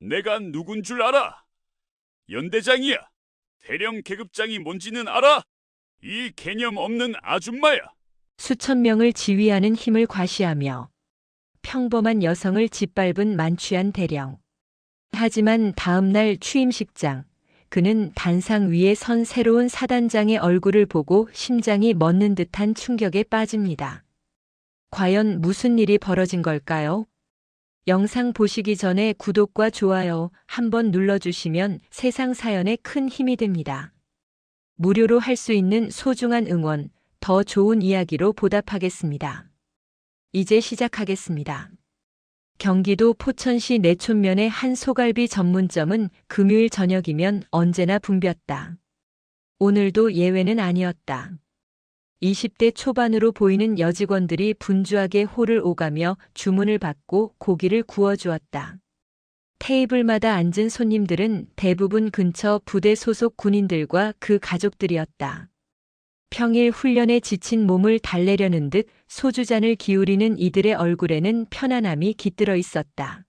내가 누군 줄 알아? 연대장이야. 대령 계급장이 뭔지는 알아? 이 개념 없는 아줌마야. 수천 명을 지휘하는 힘을 과시하며 평범한 여성을 짓밟은 만취한 대령. 하지만 다음 날 취임식장, 그는 단상 위에 선 새로운 사단장의 얼굴을 보고 심장이 멎는 듯한 충격에 빠집니다. 과연 무슨 일이 벌어진 걸까요? 영상 보시기 전에 구독과 좋아요 한번 눌러주시면 세상 사연에 큰 힘이 됩니다. 무료로 할 수 있는 소중한 응원, 더 좋은 이야기로 보답하겠습니다. 이제 시작하겠습니다. 경기도 포천시 내촌면의 한 소갈비 전문점은 금요일 저녁이면 언제나 붐볐다. 오늘도 예외는 아니었다. 20대 초반으로 보이는 여직원들이 분주하게 홀을 오가며 주문을 받고 고기를 구워주었다. 테이블마다 앉은 손님들은 대부분 근처 부대 소속 군인들과 그 가족들이었다. 평일 훈련에 지친 몸을 달래려는 듯 소주잔을 기울이는 이들의 얼굴에는 편안함이 깃들어 있었다.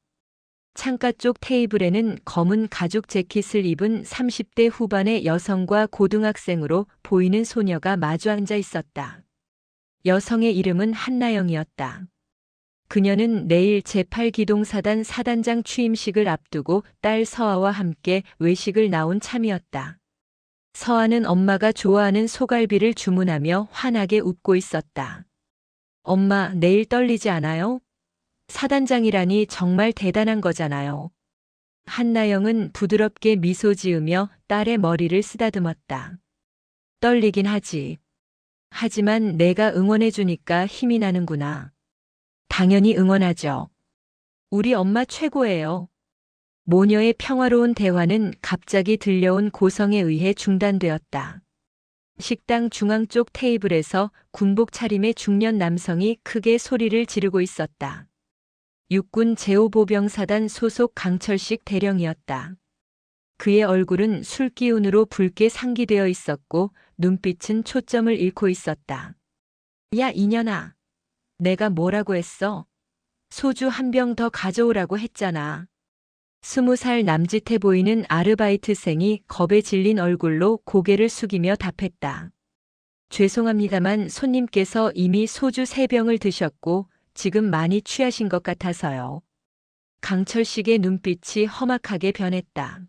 창가 쪽 테이블에는 검은 가죽 재킷을 입은 30대 후반의 여성과 고등학생으로 보이는 소녀가 마주 앉아 있었다. 여성의 이름은 한나영이었다. 그녀는 내일 제8기동사단 사단장 취임식을 앞두고 딸 서아와 함께 외식을 나온 참이었다. 서아는 엄마가 좋아하는 소갈비를 주문하며 환하게 웃고 있었다. 엄마, 내일 떨리지 않아요? 사단장이라니 정말 대단한 거잖아요. 한나영은 부드럽게 미소 지으며 딸의 머리를 쓰다듬었다. 떨리긴 하지. 하지만 내가 응원해주니까 힘이 나는구나. 당연히 응원하죠. 우리 엄마 최고예요. 모녀의 평화로운 대화는 갑자기 들려온 고성에 의해 중단되었다. 식당 중앙 쪽 테이블에서 군복 차림의 중년 남성이 크게 소리를 지르고 있었다. 육군 제5보병사단 소속 강철식 대령이었다. 그의 얼굴은 술기운으로 붉게 상기되어 있었고 눈빛은 초점을 잃고 있었다. 야, 이년아. 내가 뭐라고 했어? 소주 한 병 더 가져오라고 했잖아. 20살 남짓해 보이는 아르바이트생이 겁에 질린 얼굴로 고개를 숙이며 답했다. 죄송합니다만 손님께서 이미 소주 3병을 드셨고 지금 많이 취하신 것 같아서요. 강철식의 눈빛이 험악하게 변했다.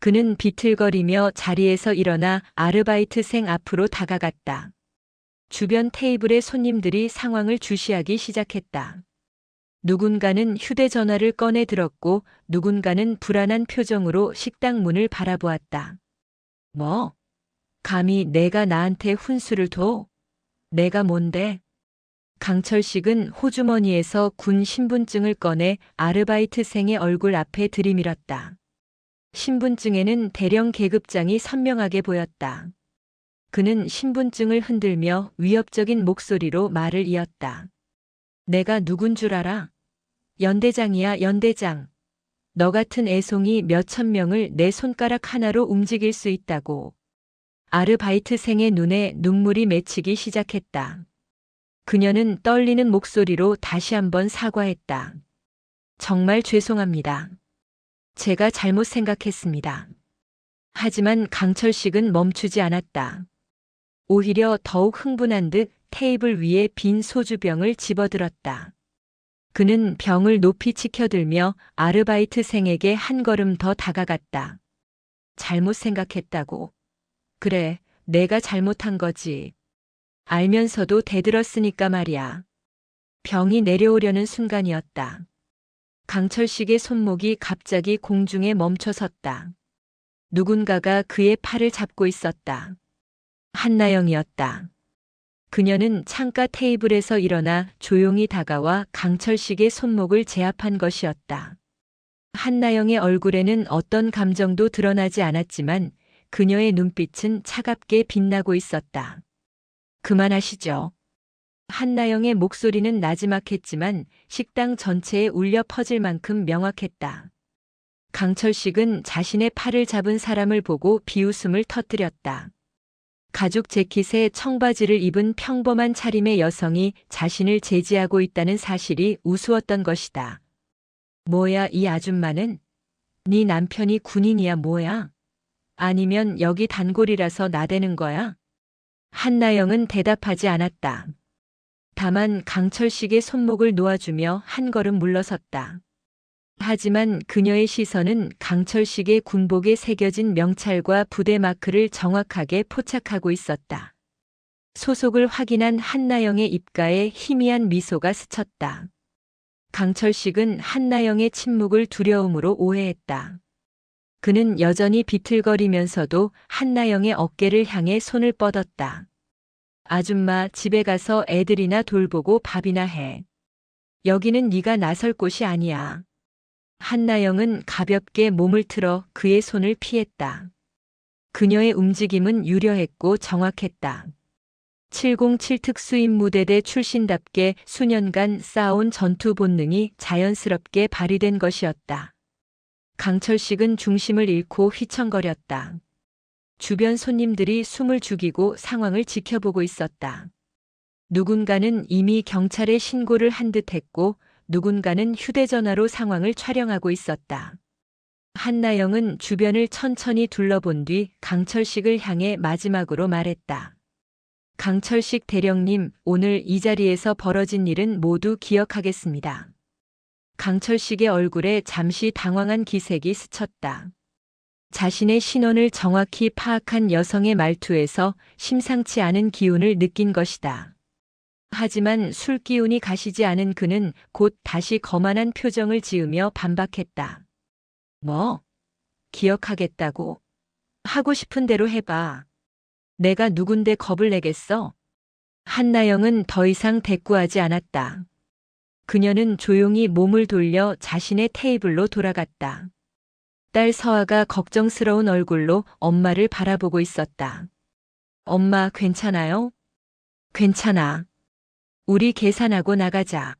그는 비틀거리며 자리에서 일어나 아르바이트생 앞으로 다가갔다. 주변 테이블의 손님들이 상황을 주시하기 시작했다. 누군가는 휴대전화를 꺼내 들었고 누군가는 불안한 표정으로 식당 문을 바라보았다. 뭐? 감히 내가 나한테 훈수를 둬? 내가 뭔데? 강철식은 호주머니에서 군 신분증을 꺼내 아르바이트생의 얼굴 앞에 들이밀었다. 신분증에는 대령 계급장이 선명하게 보였다. 그는 신분증을 흔들며 위협적인 목소리로 말을 이었다. 내가 누군 줄 알아? 연대장이야, 연대장. 너 같은 애송이 몇천 명을 내 손가락 하나로 움직일 수 있다고. 아르바이트생의 눈에 눈물이 맺히기 시작했다. 그녀는 떨리는 목소리로 다시 한번 사과했다. 정말 죄송합니다. 제가 잘못 생각했습니다. 하지만 강철식은 멈추지 않았다. 오히려 더욱 흥분한 듯 테이블 위에 빈 소주병을 집어들었다. 그는 병을 높이 치켜들며 아르바이트생에게 한 걸음 더 다가갔다. 잘못 생각했다고. 그래, 내가 잘못한 거지. 알면서도 대들었으니까 말이야. 병이 내려오려는 순간이었다. 강철식의 손목이 갑자기 공중에 멈춰섰다. 누군가가 그의 팔을 잡고 있었다. 한나영이었다. 그녀는 창가 테이블에서 일어나 조용히 다가와 강철식의 손목을 제압한 것이었다. 한나영의 얼굴에는 어떤 감정도 드러나지 않았지만 그녀의 눈빛은 차갑게 빛나고 있었다. 그만하시죠. 한나영의 목소리는 나지막했지만 식당 전체에 울려 퍼질 만큼 명확했다. 강철식은 자신의 팔을 잡은 사람을 보고 비웃음을 터뜨렸다. 가죽 재킷에 청바지를 입은 평범한 차림의 여성이 자신을 제지하고 있다는 사실이 우스웠던 것이다. 뭐야, 이 아줌마는? 네 남편이 군인이야 뭐야? 아니면 여기 단골이라서 나대는 거야? 한나영은 대답하지 않았다. 다만 강철식의 손목을 놓아주며 한 걸음 물러섰다. 하지만 그녀의 시선은 강철식의 군복에 새겨진 명찰과 부대 마크를 정확하게 포착하고 있었다. 소속을 확인한 한나영의 입가에 희미한 미소가 스쳤다. 강철식은 한나영의 침묵을 두려움으로 오해했다. 그는 여전히 비틀거리면서도 한나영의 어깨를 향해 손을 뻗었다. 아줌마, 집에 가서 애들이나 돌보고 밥이나 해. 여기는 네가 나설 곳이 아니야. 한나영은 가볍게 몸을 틀어 그의 손을 피했다. 그녀의 움직임은 유려했고 정확했다. 707 특수임무대대 출신답게 수년간 쌓아온 전투 본능이 자연스럽게 발휘된 것이었다. 강철식은 중심을 잃고 휘청거렸다. 주변 손님들이 숨을 죽이고 상황을 지켜보고 있었다. 누군가는 이미 경찰에 신고를 한 듯 했고 누군가는 휴대전화로 상황을 촬영하고 있었다. 한나영은 주변을 천천히 둘러본 뒤 강철식을 향해 마지막으로 말했다. 강철식 대령님, 오늘 이 자리에서 벌어진 일은 모두 기억하겠습니다. 강철식의 얼굴에 잠시 당황한 기색이 스쳤다. 자신의 신원을 정확히 파악한 여성의 말투에서 심상치 않은 기운을 느낀 것이다. 하지만 술 기운이 가시지 않은 그는 곧 다시 거만한 표정을 지으며 반박했다. 뭐? 기억하겠다고? 하고 싶은 대로 해봐. 내가 누군데 겁을 내겠어? 한나영은 더 이상 대꾸하지 않았다. 그녀는 조용히 몸을 돌려 자신의 테이블로 돌아갔다. 딸 서아가 걱정스러운 얼굴로 엄마를 바라보고 있었다. 엄마 괜찮아요? 괜찮아. 우리 계산하고 나가자.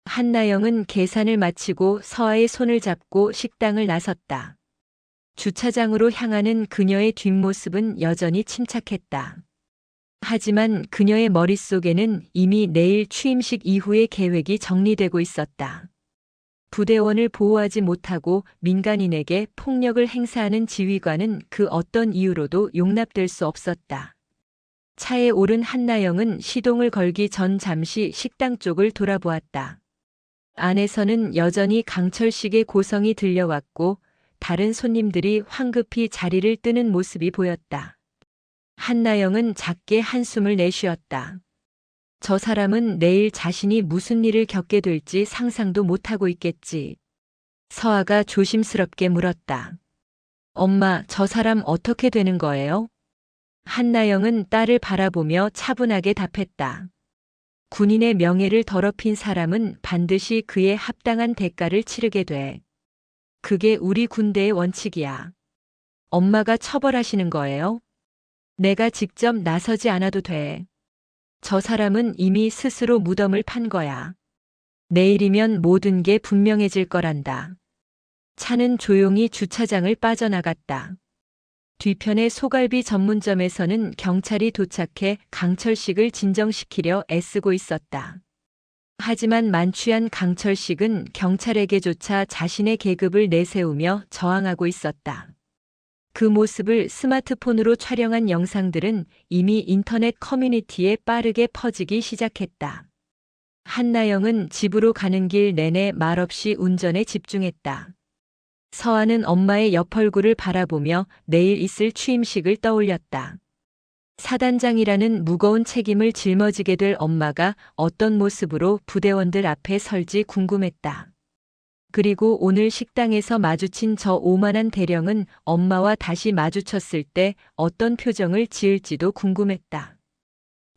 한나영은 계산을 마치고 서아의 손을 잡고 식당을 나섰다. 주차장으로 향하는 그녀의 뒷모습은 여전히 침착했다. 하지만 그녀의 머릿속에는 이미 내일 취임식 이후의 계획이 정리되고 있었다. 부대원을 보호하지 못하고 민간인에게 폭력을 행사하는 지휘관은 그 어떤 이유로도 용납될 수 없었다. 차에 오른 한나영은 시동을 걸기 전 잠시 식당 쪽을 돌아보았다. 안에서는 여전히 강철식의 고성이 들려왔고 다른 손님들이 황급히 자리를 뜨는 모습이 보였다. 한나영은 작게 한숨을 내쉬었다. 저 사람은 내일 자신이 무슨 일을 겪게 될지 상상도 못하고 있겠지. 서아가 조심스럽게 물었다. 엄마, 저 사람 어떻게 되는 거예요? 한나영은 딸을 바라보며 차분하게 답했다. 군인의 명예를 더럽힌 사람은 반드시 그에 합당한 대가를 치르게 돼. 그게 우리 군대의 원칙이야. 엄마가 처벌하시는 거예요? 내가 직접 나서지 않아도 돼. 저 사람은 이미 스스로 무덤을 판 거야. 내일이면 모든 게 분명해질 거란다. 차는 조용히 주차장을 빠져나갔다. 뒤편의 소갈비 전문점에서는 경찰이 도착해 강철식을 진정시키려 애쓰고 있었다. 하지만 만취한 강철식은 경찰에게조차 자신의 계급을 내세우며 저항하고 있었다. 그 모습을 스마트폰으로 촬영한 영상들은 이미 인터넷 커뮤니티에 빠르게 퍼지기 시작했다. 한나영은 집으로 가는 길 내내 말없이 운전에 집중했다. 서아는 엄마의 옆얼굴을 바라보며 내일 있을 취임식을 떠올렸다. 사단장이라는 무거운 책임을 짊어지게 될 엄마가 어떤 모습으로 부대원들 앞에 설지 궁금했다. 그리고 오늘 식당에서 마주친 저 오만한 대령은 엄마와 다시 마주쳤을 때 어떤 표정을 지을지도 궁금했다.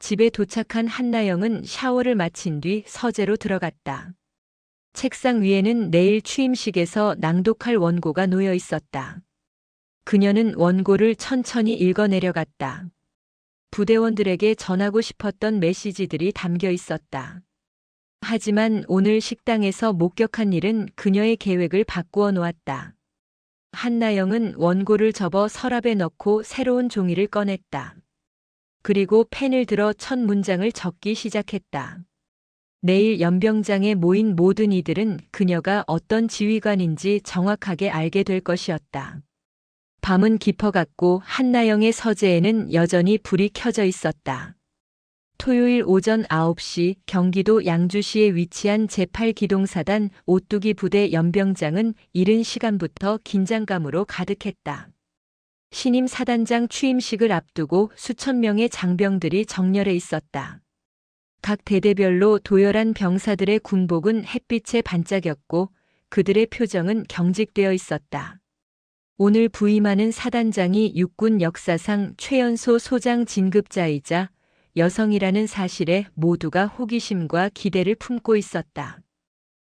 집에 도착한 한나영은 샤워를 마친 뒤 서재로 들어갔다. 책상 위에는 내일 취임식에서 낭독할 원고가 놓여 있었다. 그녀는 원고를 천천히 읽어내려갔다. 부대원들에게 전하고 싶었던 메시지들이 담겨 있었다. 하지만 오늘 식당에서 목격한 일은 그녀의 계획을 바꾸어 놓았다. 한나영은 원고를 접어 서랍에 넣고 새로운 종이를 꺼냈다. 그리고 펜을 들어 첫 문장을 적기 시작했다. 내일 연병장에 모인 모든 이들은 그녀가 어떤 지휘관인지 정확하게 알게 될 것이었다. 밤은 깊어갔고 한나영의 서재에는 여전히 불이 켜져 있었다. 토요일 오전 9시 경기도 양주시에 위치한 제8기동사단 오뚜기 부대 연병장은 이른 시간부터 긴장감으로 가득했다. 신임 사단장 취임식을 앞두고 수천 명의 장병들이 정렬해 있었다. 각 대대별로 도열한 병사들의 군복은 햇빛에 반짝였고 그들의 표정은 경직되어 있었다. 오늘 부임하는 사단장이 육군 역사상 최연소 소장 진급자이자 여성이라는 사실에 모두가 호기심과 기대를 품고 있었다.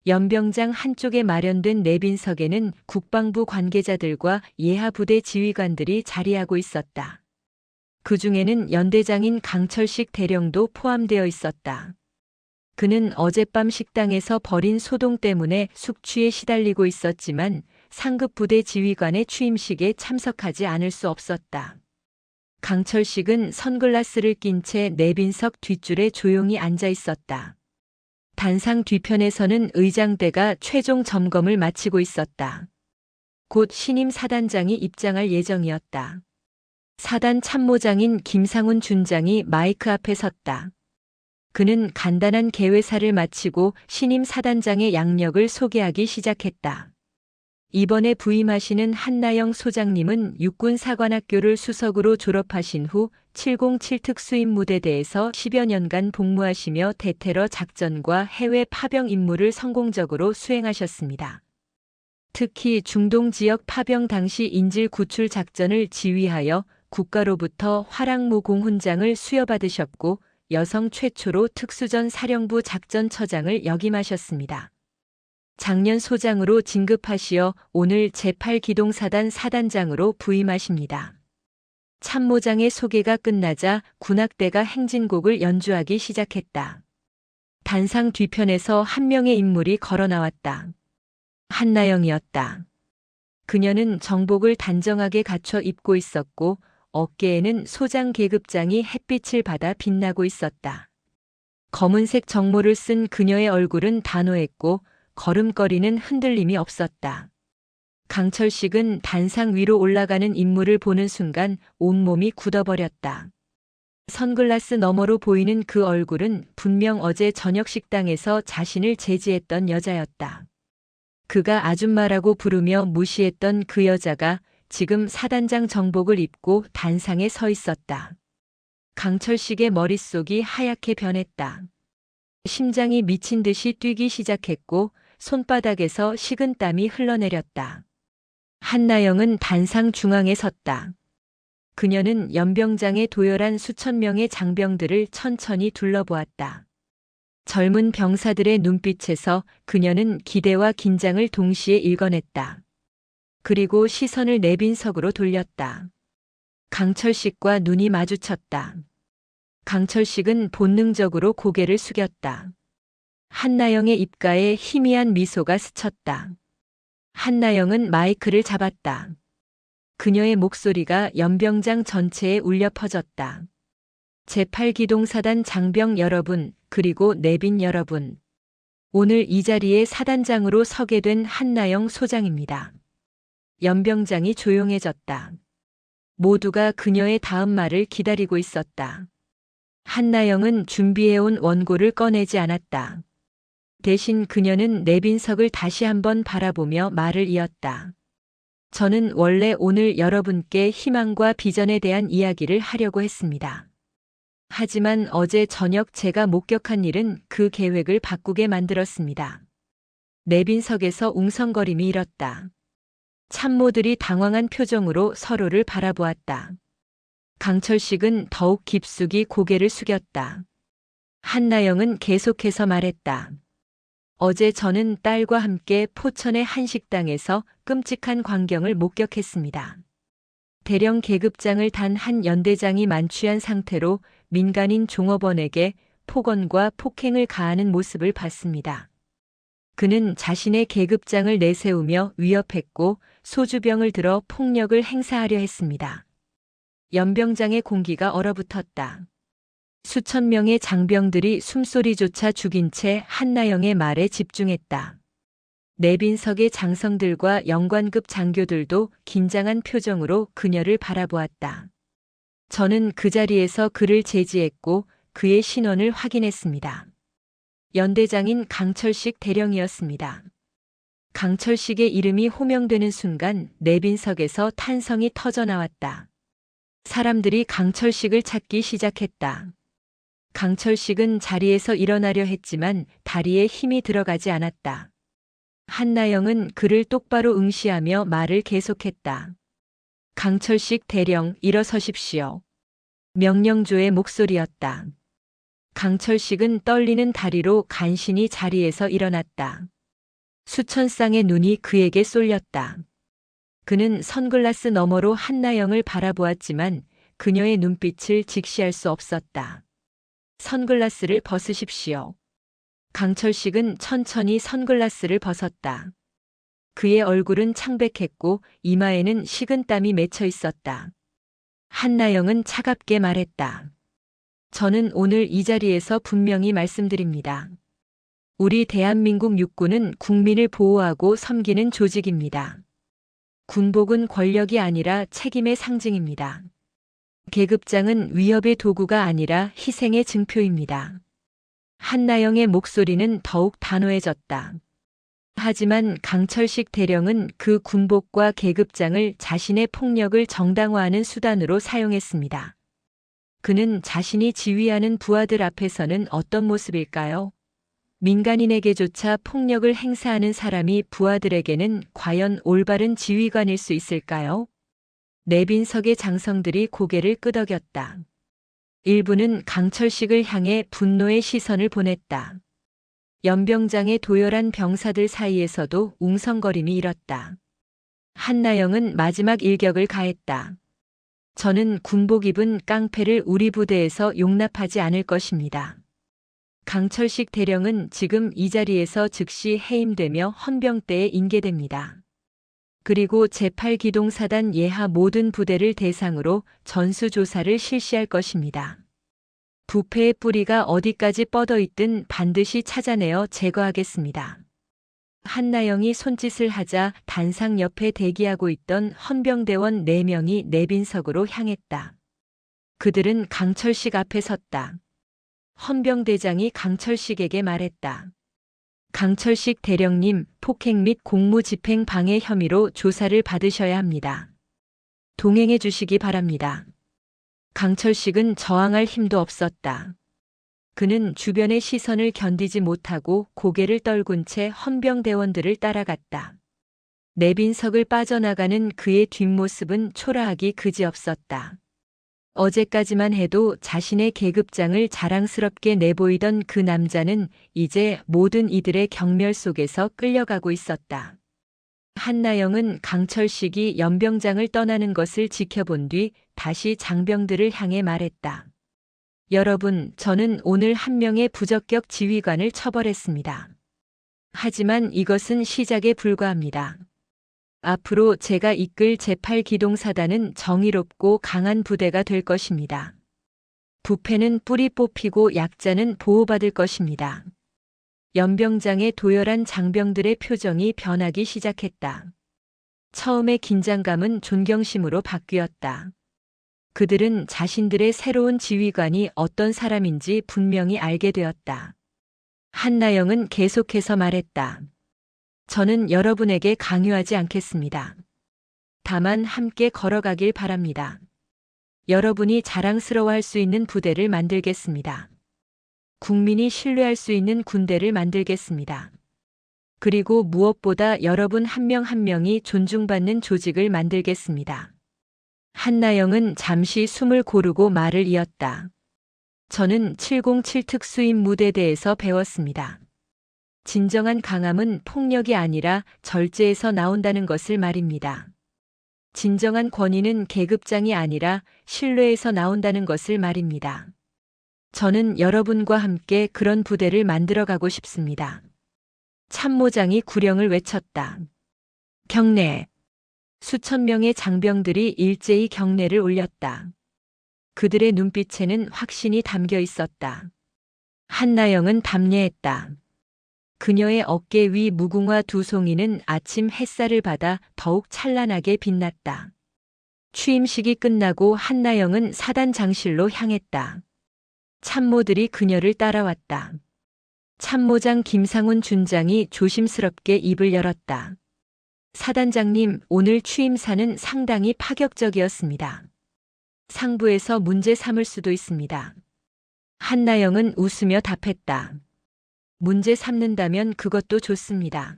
연병장 한쪽에 마련된 내빈석에는 국방부 관계자들과 예하부대 지휘관들이 자리하고 있었다. 그 중에는 연대장인 강철식 대령도 포함되어 있었다. 그는 어젯밤 식당에서 벌인 소동 때문에 숙취에 시달리고 있었지만 상급 부대 지휘관의 취임식에 참석하지 않을 수 없었다. 강철식은 선글라스를 낀 채 내빈석 뒷줄에 조용히 앉아 있었다. 단상 뒤편에서는 의장대가 최종 점검을 마치고 있었다. 곧 신임 사단장이 입장할 예정이었다. 사단 참모장인 김상훈 준장이 마이크 앞에 섰다. 그는 간단한 개회사를 마치고 신임 사단장의 양력을 소개하기 시작했다. 이번에 부임하시는 한나영 소장님은 육군사관학교를 수석으로 졸업하신 후 707 특수임무대대에서 10여 년간 복무하시며 대테러 작전과 해외 파병 임무를 성공적으로 수행하셨습니다. 특히 중동 지역 파병 당시 인질 구출 작전을 지휘하여 국가로부터 화랑무 공훈장을 수여받으셨고 여성 최초로 특수전 사령부 작전처장을 역임하셨습니다. 작년 소장으로 진급하시어 오늘 제8기동사단 사단장으로 부임하십니다. 참모장의 소개가 끝나자 군악대가 행진곡을 연주하기 시작했다. 단상 뒤편에서 한 명의 인물이 걸어 나왔다. 한나영이었다. 그녀는 정복을 단정하게 갖춰 입고 있었고 어깨에는 소장 계급장이 햇빛을 받아 빛나고 있었다. 검은색 정모를 쓴 그녀의 얼굴은 단호했고 걸음걸이는 흔들림이 없었다. 강철식은 단상 위로 올라가는 인물을 보는 순간 온몸이 굳어버렸다. 선글라스 너머로 보이는 그 얼굴은 분명 어제 저녁 식당에서 자신을 제지했던 여자였다. 그가 아줌마라고 부르며 무시했던 그 여자가 지금 사단장 정복을 입고 단상에 서 있었다. 강철식의 머릿속이 하얗게 변했다. 심장이 미친 듯이 뛰기 시작했고 손바닥에서 식은땀이 흘러내렸다. 한나영은 단상 중앙에 섰다. 그녀는 연병장에 도열한 수천 명의 장병들을 천천히 둘러보았다. 젊은 병사들의 눈빛에서 그녀는 기대와 긴장을 동시에 읽어냈다. 그리고 시선을 내빈석으로 돌렸다. 강철식과 눈이 마주쳤다. 강철식은 본능적으로 고개를 숙였다. 한나영의 입가에 희미한 미소가 스쳤다. 한나영은 마이크를 잡았다. 그녀의 목소리가 연병장 전체에 울려 퍼졌다. 제8기동사단 장병 여러분, 그리고 내빈 여러분. 오늘 이 자리에 사단장으로 서게 된 한나영 소장입니다. 연병장이 조용해졌다. 모두가 그녀의 다음 말을 기다리고 있었다. 한나영은 준비해온 원고를 꺼내지 않았다. 대신 그녀는 내빈석을 다시 한번 바라보며 말을 이었다. 저는 원래 오늘 여러분께 희망과 비전에 대한 이야기를 하려고 했습니다. 하지만 어제 저녁 제가 목격한 일은 그 계획을 바꾸게 만들었습니다. 내빈석에서 웅성거림이 일었다. 참모들이 당황한 표정으로 서로를 바라보았다. 강철식은 더욱 깊숙이 고개를 숙였다. 한나영은 계속해서 말했다. 어제 저는 딸과 함께 포천의 한 식당에서 끔찍한 광경을 목격했습니다. 대령 계급장을 단 한 연대장이 만취한 상태로 민간인 종업원에게 폭언과 폭행을 가하는 모습을 봤습니다. 그는 자신의 계급장을 내세우며 위협했고 소주병을 들어 폭력을 행사하려 했습니다. 연병장의 공기가 얼어붙었다. 수천 명의 장병들이 숨소리조차 죽인 채 한나영의 말에 집중했다. 내빈석의 장성들과 영관급 장교들도 긴장한 표정으로 그녀를 바라보았다. 저는 그 자리에서 그를 제지했고 그의 신원을 확인했습니다. 연대장인 강철식 대령이었습니다. 강철식의 이름이 호명되는 순간 내빈석에서 탄성이 터져나왔다. 사람들이 강철식을 찾기 시작했다. 강철식은 자리에서 일어나려 했지만 다리에 힘이 들어가지 않았다. 한나영은 그를 똑바로 응시하며 말을 계속했다. 강철식 대령, 일어서십시오. 명령조의 목소리였다. 강철식은 떨리는 다리로 간신히 자리에서 일어났다. 수천 쌍의 눈이 그에게 쏠렸다. 그는 선글라스 너머로 한나영을 바라보았지만 그녀의 눈빛을 직시할 수 없었다. 선글라스를 벗으십시오. 강철식은 천천히 선글라스를 벗었다. 그의 얼굴은 창백했고 이마에는 식은땀이 맺혀 있었다. 한나영은 차갑게 말했다. 저는 오늘 이 자리에서 분명히 말씀드립니다. 우리 대한민국 육군은 국민을 보호하고 섬기는 조직입니다. 군복은 권력이 아니라 책임의 상징입니다. 계급장은 위협의 도구가 아니라 희생의 증표입니다. 한나영의 목소리는 더욱 단호해졌다. 하지만 강철식 대령은 그 군복과 계급장을 자신의 폭력을 정당화하는 수단으로 사용했습니다. 그는 자신이 지휘하는 부하들 앞에서는 어떤 모습일까요? 민간인에게조차 폭력을 행사하는 사람이 부하들에게는 과연 올바른 지휘관일 수 있을까요? 내빈석의 장성들이 고개를 끄덕였다. 일부는 강철식을 향해 분노의 시선을 보냈다. 연병장의 도열한 병사들 사이에서도 웅성거림이 일었다. 한나영은 마지막 일격을 가했다. 저는 군복 입은 깡패를 우리 부대에서 용납하지 않을 것입니다. 강철식 대령은 지금 이 자리에서 즉시 해임되며 헌병대에 인계됩니다. 그리고 제8기동사단 예하 모든 부대를 대상으로 전수조사를 실시할 것입니다. 부패의 뿌리가 어디까지 뻗어 있든 반드시 찾아내어 제거하겠습니다. 한나영이 손짓을 하자 단상 옆에 대기하고 있던 헌병대원 4명이 내빈석으로 향했다. 그들은 강철식 앞에 섰다. 헌병대장이 강철식에게 말했다. 강철식 대령님, 폭행 및 공무집행 방해 혐의로 조사를 받으셔야 합니다. 동행해 주시기 바랍니다. 강철식은 저항할 힘도 없었다. 그는 주변의 시선을 견디지 못하고 고개를 떨군 채 헌병대원들을 따라갔다. 내빈석을 빠져나가는 그의 뒷모습은 초라하기 그지없었다. 어제까지만 해도 자신의 계급장을 자랑스럽게 내보이던 그 남자는 이제 모든 이들의 경멸 속에서 끌려가고 있었다. 한나영은 강철식이 연병장을 떠나는 것을 지켜본 뒤 다시 장병들을 향해 말했다. 여러분, 저는 오늘 한 명의 부적격 지휘관을 처벌했습니다. 하지만 이것은 시작에 불과합니다. 앞으로 제가 이끌 제8기동사단은 정의롭고 강한 부대가 될 것입니다. 부패는 뿌리 뽑히고 약자는 보호받을 것입니다. 연병장의 도열한 장병들의 표정이 변하기 시작했다. 처음의 긴장감은 존경심으로 바뀌었다. 그들은 자신들의 새로운 지휘관이 어떤 사람인지 분명히 알게 되었다. 한나영은 계속해서 말했다. 저는 여러분에게 강요하지 않겠습니다. 다만 함께 걸어가길 바랍니다. 여러분이 자랑스러워할 수 있는 부대를 만들겠습니다. 국민이 신뢰할 수 있는 군대를 만들겠습니다. 그리고 무엇보다 여러분 한 명 한 명이 존중받는 조직을 만들겠습니다. 한나영은 잠시 숨을 고르고 말을 이었다. 저는 707 특수임 무대대에서 배웠습니다. 진정한 강함은 폭력이 아니라 절제에서 나온다는 것을 말입니다. 진정한 권위는 계급장이 아니라 신뢰에서 나온다는 것을 말입니다. 저는 여러분과 함께 그런 부대를 만들어가고 싶습니다. 참모장이 구령을 외쳤다. 경례. 수천 명의 장병들이 일제히 경례를 올렸다. 그들의 눈빛에는 확신이 담겨 있었다. 한나영은 담례했다. 그녀의 어깨 위 무궁화 두 송이는 아침 햇살을 받아 더욱 찬란하게 빛났다. 취임식이 끝나고 한나영은 사단장실로 향했다. 참모들이 그녀를 따라왔다. 참모장 김상훈 준장이 조심스럽게 입을 열었다. 사단장님, 오늘 취임사는 상당히 파격적이었습니다. 상부에서 문제 삼을 수도 있습니다. 한나영은 웃으며 답했다. 문제 삼는다면 그것도 좋습니다.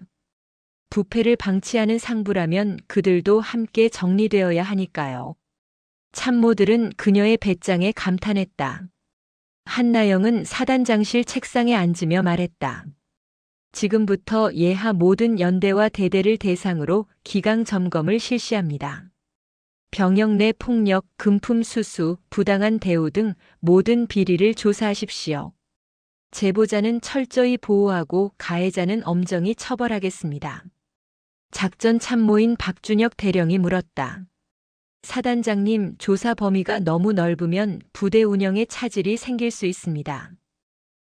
부패를 방치하는 상부라면 그들도 함께 정리되어야 하니까요. 참모들은 그녀의 배짱에 감탄했다. 한나영은 사단장실 책상에 앉으며 말했다. 지금부터 예하 모든 연대와 대대를 대상으로 기강 점검을 실시합니다. 병역 내 폭력, 금품 수수, 부당한 대우 등 모든 비리를 조사하십시오. 제보자는 철저히 보호하고 가해자는 엄정히 처벌하겠습니다. 작전 참모인 박준혁 대령이 물었다. 사단장님, 조사 범위가 너무 넓으면 부대 운영에 차질이 생길 수 있습니다.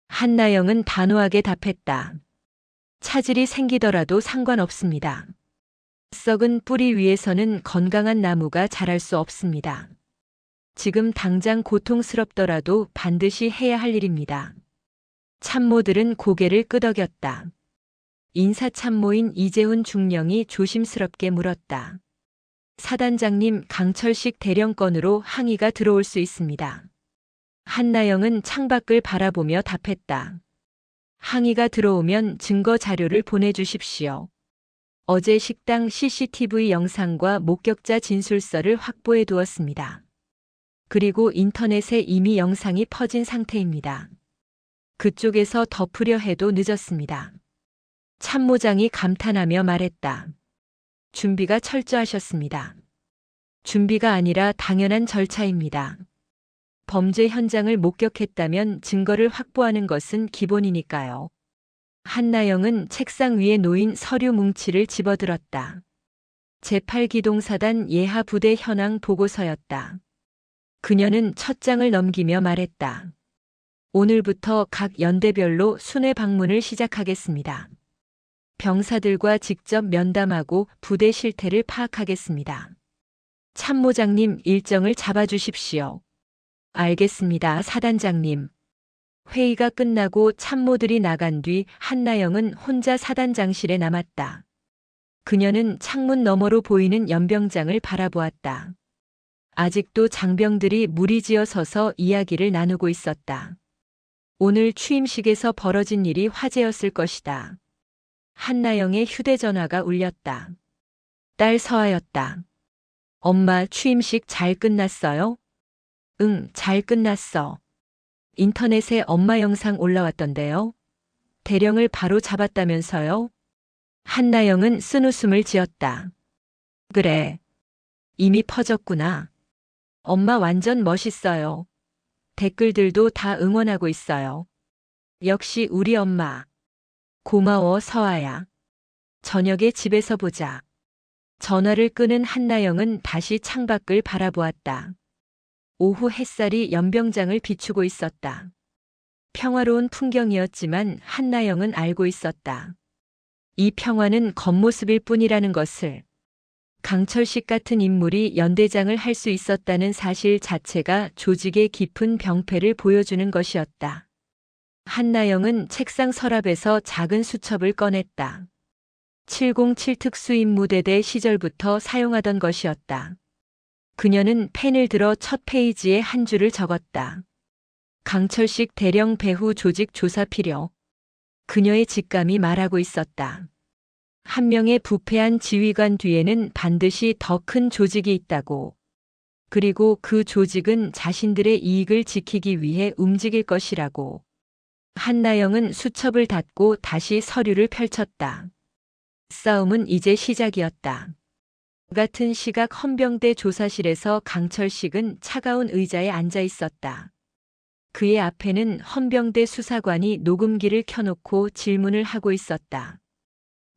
한나영은 단호하게 답했다. 차질이 생기더라도 상관없습니다. 썩은 뿌리 위에서는 건강한 나무가 자랄 수 없습니다. 지금 당장 고통스럽더라도 반드시 해야 할 일입니다. 참모들은 고개를 끄덕였다. 인사참모인 이재훈 중령이 조심스럽게 물었다. 사단장님, 강철식 대령 건으로 항의가 들어올 수 있습니다. 한나영은 창밖을 바라보며 답했다. 항의가 들어오면 증거 자료를 보내주십시오. 어제 식당 CCTV 영상과 목격자 진술서를 확보해 두었습니다. 그리고 인터넷에 이미 영상이 퍼진 상태입니다. 그쪽에서 덮으려 해도 늦었습니다. 참모장이 감탄하며 말했다. 준비가 철저하셨습니다. 준비가 아니라 당연한 절차입니다. 범죄 현장을 목격했다면 증거를 확보하는 것은 기본이니까요. 한나영은 책상 위에 놓인 서류 뭉치를 집어들었다. 제8기동사단 예하 부대 현황 보고서였다. 그녀는 첫 장을 넘기며 말했다. 오늘부터 각 연대별로 순회 방문을 시작하겠습니다. 병사들과 직접 면담하고 부대 실태를 파악하겠습니다. 참모장님, 일정을 잡아주십시오. 알겠습니다, 사단장님. 회의가 끝나고 참모들이 나간 뒤 한나영은 혼자 사단장실에 남았다. 그녀는 창문 너머로 보이는 연병장을 바라보았다. 아직도 장병들이 무리지어 서서 이야기를 나누고 있었다. 오늘 취임식에서 벌어진 일이 화제였을 것이다. 한나영의 휴대전화가 울렸다. 딸 서아였다. 엄마, 취임식 잘 끝났어요? 응, 잘 끝났어. 인터넷에 엄마 영상 올라왔던데요. 대령을 바로 잡았다면서요? 한나영은 쓴웃음을 지었다. 그래. 이미 퍼졌구나. 엄마 완전 멋있어요. 댓글들도 다 응원하고 있어요. 역시 우리 엄마. 고마워, 서아야. 저녁에 집에서 보자. 전화를 끄는 한나영은 다시 창밖을 바라보았다. 오후 햇살이 연병장을 비추고 있었다. 평화로운 풍경이었지만 한나영은 알고 있었다. 이 평화는 겉모습일 뿐이라는 것을. 강철식 같은 인물이 연대장을 할 수 있었다는 사실 자체가 조직의 깊은 병폐를 보여주는 것이었다. 한나영은 책상 서랍에서 작은 수첩을 꺼냈다. 707 특수임무대대 시절부터 사용하던 것이었다. 그녀는 펜을 들어 첫 페이지에 한 줄을 적었다. 강철식 대령 배후 조직 조사 필요. 그녀의 직감이 말하고 있었다. 한 명의 부패한 지휘관 뒤에는 반드시 더 큰 조직이 있다고. 그리고 그 조직은 자신들의 이익을 지키기 위해 움직일 것이라고. 한나영은 수첩을 닫고 다시 서류를 펼쳤다. 싸움은 이제 시작이었다. 같은 시각 헌병대 조사실에서 강철식은 차가운 의자에 앉아 있었다. 그의 앞에는 헌병대 수사관이 녹음기를 켜놓고 질문을 하고 있었다.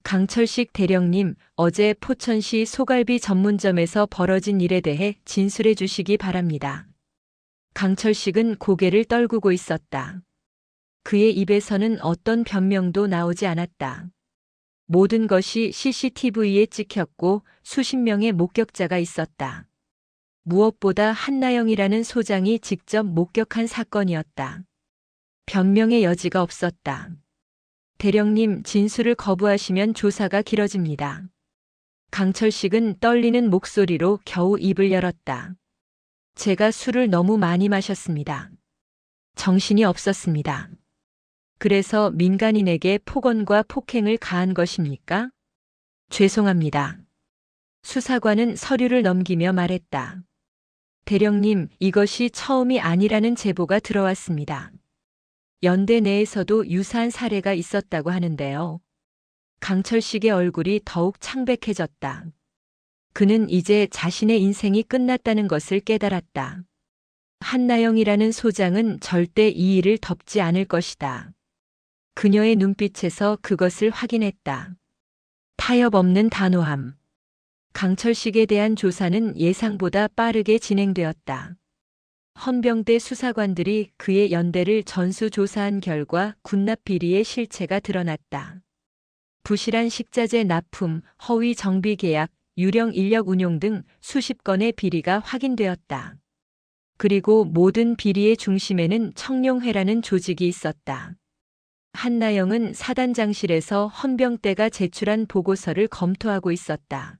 강철식 대령님, 어제 포천시 소갈비 전문점에서 벌어진 일에 대해 진술해 주시기 바랍니다. 강철식은 고개를 떨구고 있었다. 그의 입에서는 어떤 변명도 나오지 않았다. 모든 것이 CCTV에 찍혔고 수십 명의 목격자가 있었다. 무엇보다 한나영이라는 소장이 직접 목격한 사건이었다. 변명의 여지가 없었다. 대령님, 진술을 거부하시면 조사가 길어집니다. 강철식은 떨리는 목소리로 겨우 입을 열었다. 제가 술을 너무 많이 마셨습니다. 정신이 없었습니다. 그래서 민간인에게 폭언과 폭행을 가한 것입니까? 죄송합니다. 수사관은 서류를 넘기며 말했다. 대령님, 이것이 처음이 아니라는 제보가 들어왔습니다. 연대 내에서도 유사한 사례가 있었다고 하는데요. 강철식의 얼굴이 더욱 창백해졌다. 그는 이제 자신의 인생이 끝났다는 것을 깨달았다. 한나영이라는 소장은 절대 이 일을 덮지 않을 것이다. 그녀의 눈빛에서 그것을 확인했다. 타협 없는 단호함. 강철식에 대한 조사는 예상보다 빠르게 진행되었다. 헌병대 수사관들이 그의 연대를 전수조사한 결과 군납 비리의 실체가 드러났다. 부실한 식자재 납품, 허위 정비 계약, 유령 인력 운용 등 수십 건의 비리가 확인되었다. 그리고 모든 비리의 중심에는 청룡회라는 조직이 있었다. 한나영은 사단장실에서 헌병대가 제출한 보고서를 검토하고 있었다.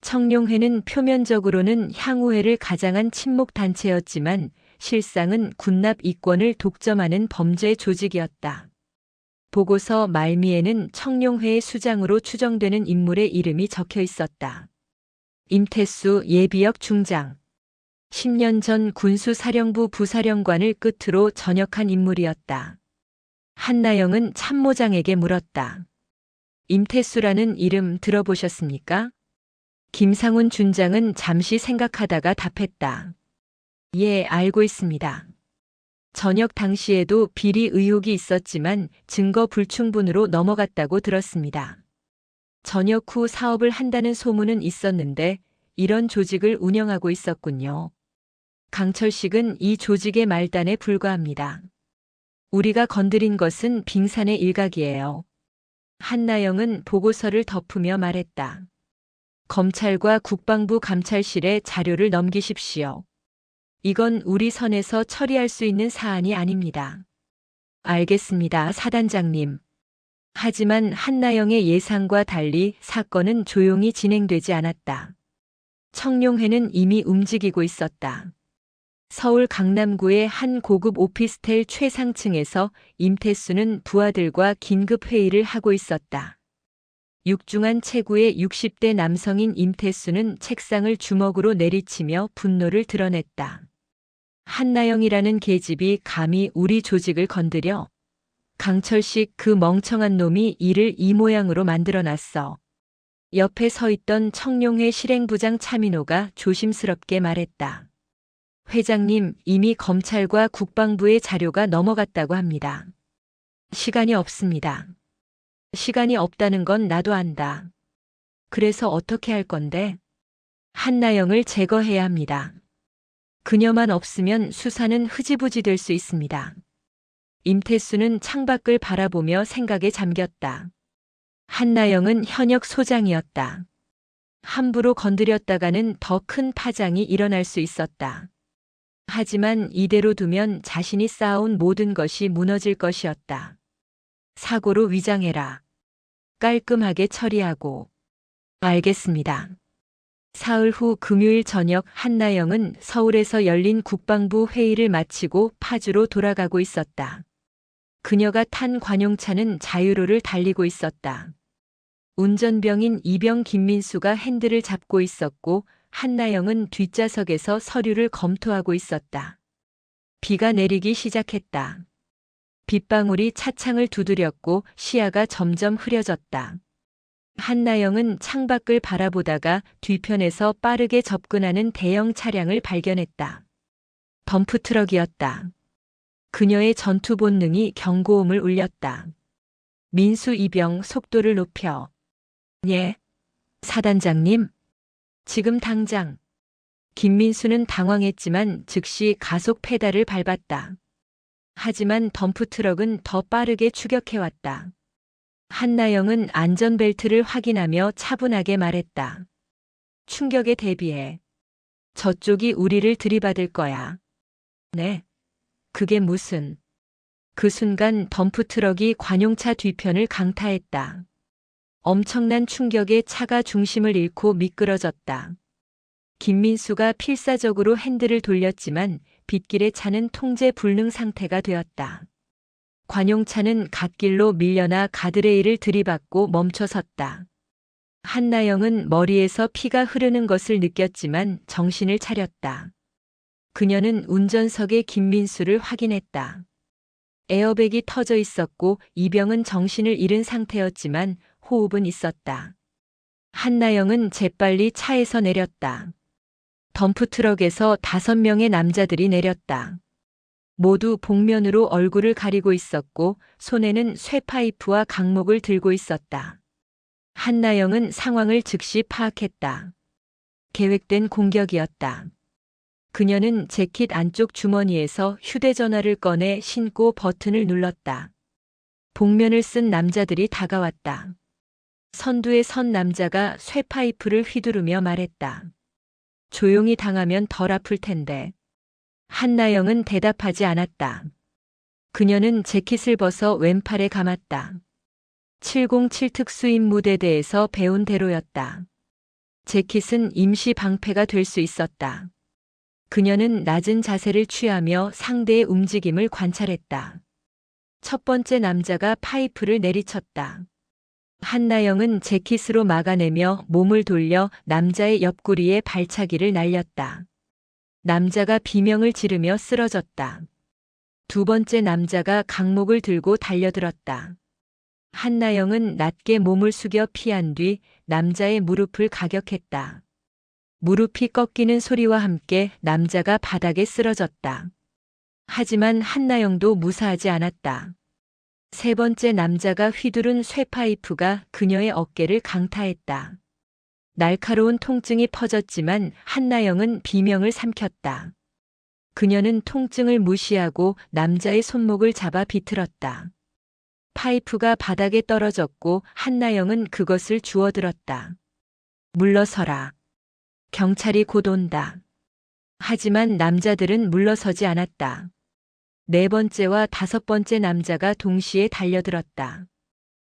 청룡회는 표면적으로는 향후회를 가장한 친목단체였지만 실상은 군납 이권을 독점하는 범죄 조직이었다. 보고서 말미에는 청룡회의 수장으로 추정되는 인물의 이름이 적혀 있었다. 임태수 예비역 중장. 10년 전 군수사령부 부사령관을 끝으로 전역한 인물이었다. 한나영은 참모장에게 물었다. 임태수라는 이름 들어보셨습니까? 김상훈 준장은 잠시 생각하다가 답했다. 예, 알고 있습니다. 전역 당시에도 비리 의혹이 있었지만 증거 불충분으로 넘어갔다고 들었습니다. 전역 후 사업을 한다는 소문은 있었는데 이런 조직을 운영하고 있었군요. 강철식은 이 조직의 말단에 불과합니다. 우리가 건드린 것은 빙산의 일각이에요. 한나영은 보고서를 덮으며 말했다. 검찰과 국방부 감찰실에 자료를 넘기십시오. 이건 우리 선에서 처리할 수 있는 사안이 아닙니다. 알겠습니다, 사단장님. 하지만 한나영의 예상과 달리 사건은 조용히 진행되지 않았다. 청룡회는 이미 움직이고 있었다. 서울 강남구의 한 고급 오피스텔 최상층에서 임태수는 부하들과 긴급 회의를 하고 있었다. 육중한 체구의 60대 남성인 임태수는 책상을 주먹으로 내리치며 분노를 드러냈다. 한나영이라는 계집이 감히 우리 조직을 건드려? 강철식 그 멍청한 놈이 일을 이 모양으로 만들어놨어. 옆에 서 있던 청룡회 실행부장 차민호가 조심스럽게 말했다. 회장님, 이미 검찰과 국방부의 자료가 넘어갔다고 합니다. 시간이 없습니다. 시간이 없다는 건 나도 안다. 그래서 어떻게 할 건데? 한나영을 제거해야 합니다. 그녀만 없으면 수사는 흐지부지 될 수 있습니다. 임태수는 창밖을 바라보며 생각에 잠겼다. 한나영은 현역 소장이었다. 함부로 건드렸다가는 더 큰 파장이 일어날 수 있었다. 하지만 이대로 두면 자신이 쌓아온 모든 것이 무너질 것이었다. 사고로 위장해라. 깔끔하게 처리하고. 알겠습니다. 사흘 후 금요일 저녁 한나영은 서울에서 열린 국방부 회의를 마치고 파주로 돌아가고 있었다. 그녀가 탄 관용차는 자유로를 달리고 있었다. 운전병인 이병 김민수가 핸들을 잡고 있었고 한나영은 뒷좌석에서 서류를 검토하고 있었다. 비가 내리기 시작했다. 빗방울이 차창을 두드렸고 시야가 점점 흐려졌다. 한나영은 창밖을 바라보다가 뒤편에서 빠르게 접근하는 대형 차량을 발견했다. 덤프트럭이었다. 그녀의 전투 본능이 경고음을 울렸다. 민수 이병, 속도를 높여. 예. 사단장님. 지금 당장. 김민수는 당황했지만 즉시 가속 페달을 밟았다. 하지만 덤프트럭은 더 빠르게 추격해왔다. 한나영은 안전벨트를 확인하며 차분하게 말했다. 충격에 대비해. 저쪽이 우리를 들이받을 거야. 네. 그게 무슨. 그 순간 덤프트럭이 관용차 뒤편을 강타했다. 엄청난 충격에 차가 중심을 잃고 미끄러졌다. 김민수가 필사적으로 핸들을 돌렸지만 빗길의 차는 통제 불능 상태가 되었다. 관용차는 갓길로 밀려나 가드레일을 들이받고 멈춰섰다. 한나영은 머리에서 피가 흐르는 것을 느꼈지만 정신을 차렸다. 그녀는 운전석에 김민수를 확인했다. 에어백이 터져 있었고 이병은 정신을 잃은 상태였지만 호흡은 있었다. 한나영은 재빨리 차에서 내렸다. 덤프트럭에서 5명의 남자들이 내렸다. 모두 복면으로 얼굴을 가리고 있었고 손에는 쇠파이프와 강목을 들고 있었다. 한나영은 상황을 즉시 파악했다. 계획된 공격이었다. 그녀는 재킷 안쪽 주머니에서 휴대전화를 꺼내 신고 버튼을 눌렀다. 복면을 쓴 남자들이 다가왔다. 선두에 선 남자가 쇠파이프를 휘두르며 말했다. 조용히 당하면 덜 아플 텐데. 한나영은 대답하지 않았다. 그녀는 재킷을 벗어 왼팔에 감았다. 707 특수임무대대에서 배운 대로였다. 재킷은 임시 방패가 될 수 있었다. 그녀는 낮은 자세를 취하며 상대의 움직임을 관찰했다. 첫 번째 남자가 파이프를 내리쳤다. 한나영은 재킷으로 막아내며 몸을 돌려 남자의 옆구리에 발차기를 날렸다. 남자가 비명을 지르며 쓰러졌다. 두 번째 남자가 강목을 들고 달려들었다. 한나영은 낮게 몸을 숙여 피한 뒤 남자의 무릎을 가격했다. 무릎이 꺾이는 소리와 함께 남자가 바닥에 쓰러졌다. 하지만 한나영도 무사하지 않았다. 세 번째 남자가 휘두른 쇠파이프가 그녀의 어깨를 강타했다. 날카로운 통증이 퍼졌지만 한나영은 비명을 삼켰다. 그녀는 통증을 무시하고 남자의 손목을 잡아 비틀었다. 파이프가 바닥에 떨어졌고 한나영은 그것을 주워들었다. 물러서라. 경찰이 곧 온다. 하지만 남자들은 물러서지 않았다. 네 번째와 다섯 번째 남자가 동시에 달려들었다.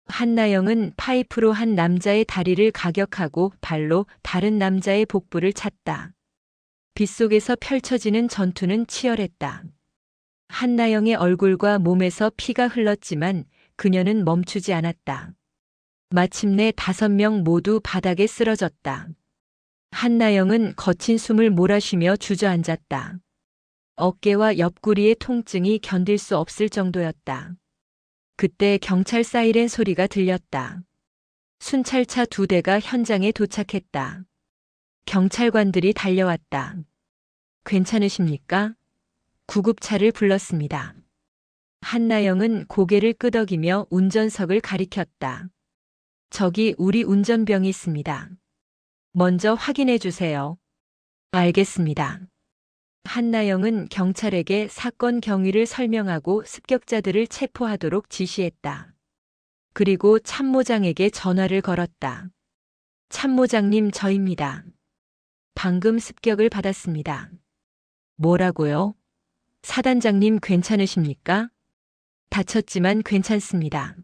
한나영은 파이프로 한 남자의 다리를 가격하고 발로 다른 남자의 복부를 찼다. 빗속에서 펼쳐지는 전투는 치열했다. 한나영의 얼굴과 몸에서 피가 흘렀지만 그녀는 멈추지 않았다. 마침내 5명 모두 바닥에 쓰러졌다. 한나영은 거친 숨을 몰아쉬며 주저앉았다. 어깨와 옆구리의 통증이 견딜 수 없을 정도였다. 그때 경찰 사이렌 소리가 들렸다. 순찰차 2대가 현장에 도착했다. 경찰관들이 달려왔다. 괜찮으십니까? 구급차를 불렀습니다. 한나영은 고개를 끄덕이며 운전석을 가리켰다. 저기 우리 운전병이 있습니다. 먼저 확인해 주세요. 알겠습니다. 한나영은 경찰에게 사건 경위를 설명하고 습격자들을 체포하도록 지시했다. 그리고 참모장에게 전화를 걸었다. 참모장님, 저입니다. 방금 습격을 받았습니다. 뭐라고요? 사단장님 괜찮으십니까? 다쳤지만 괜찮습니다.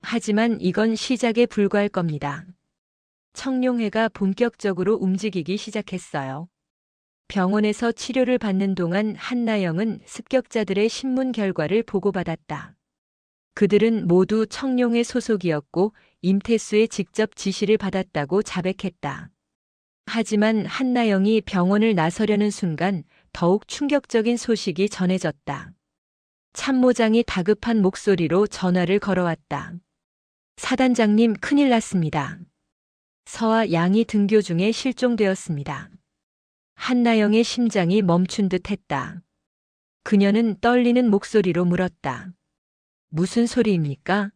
하지만 이건 시작에 불과할 겁니다. 청룡회가 본격적으로 움직이기 시작했어요. 병원에서 치료를 받는 동안 한나영은 습격자들의 신문 결과를 보고받았다. 그들은 모두 청룡회 소속이었고 임태수의 직접 지시를 받았다고 자백했다. 하지만 한나영이 병원을 나서려는 순간 더욱 충격적인 소식이 전해졌다. 참모장이 다급한 목소리로 전화를 걸어왔다. 사단장님, 큰일 났습니다. 서와 양이 등교 중에 실종되었습니다. 한나영의 심장이 멈춘 듯 했다. 그녀는 떨리는 목소리로 물었다. 무슨 소리입니까?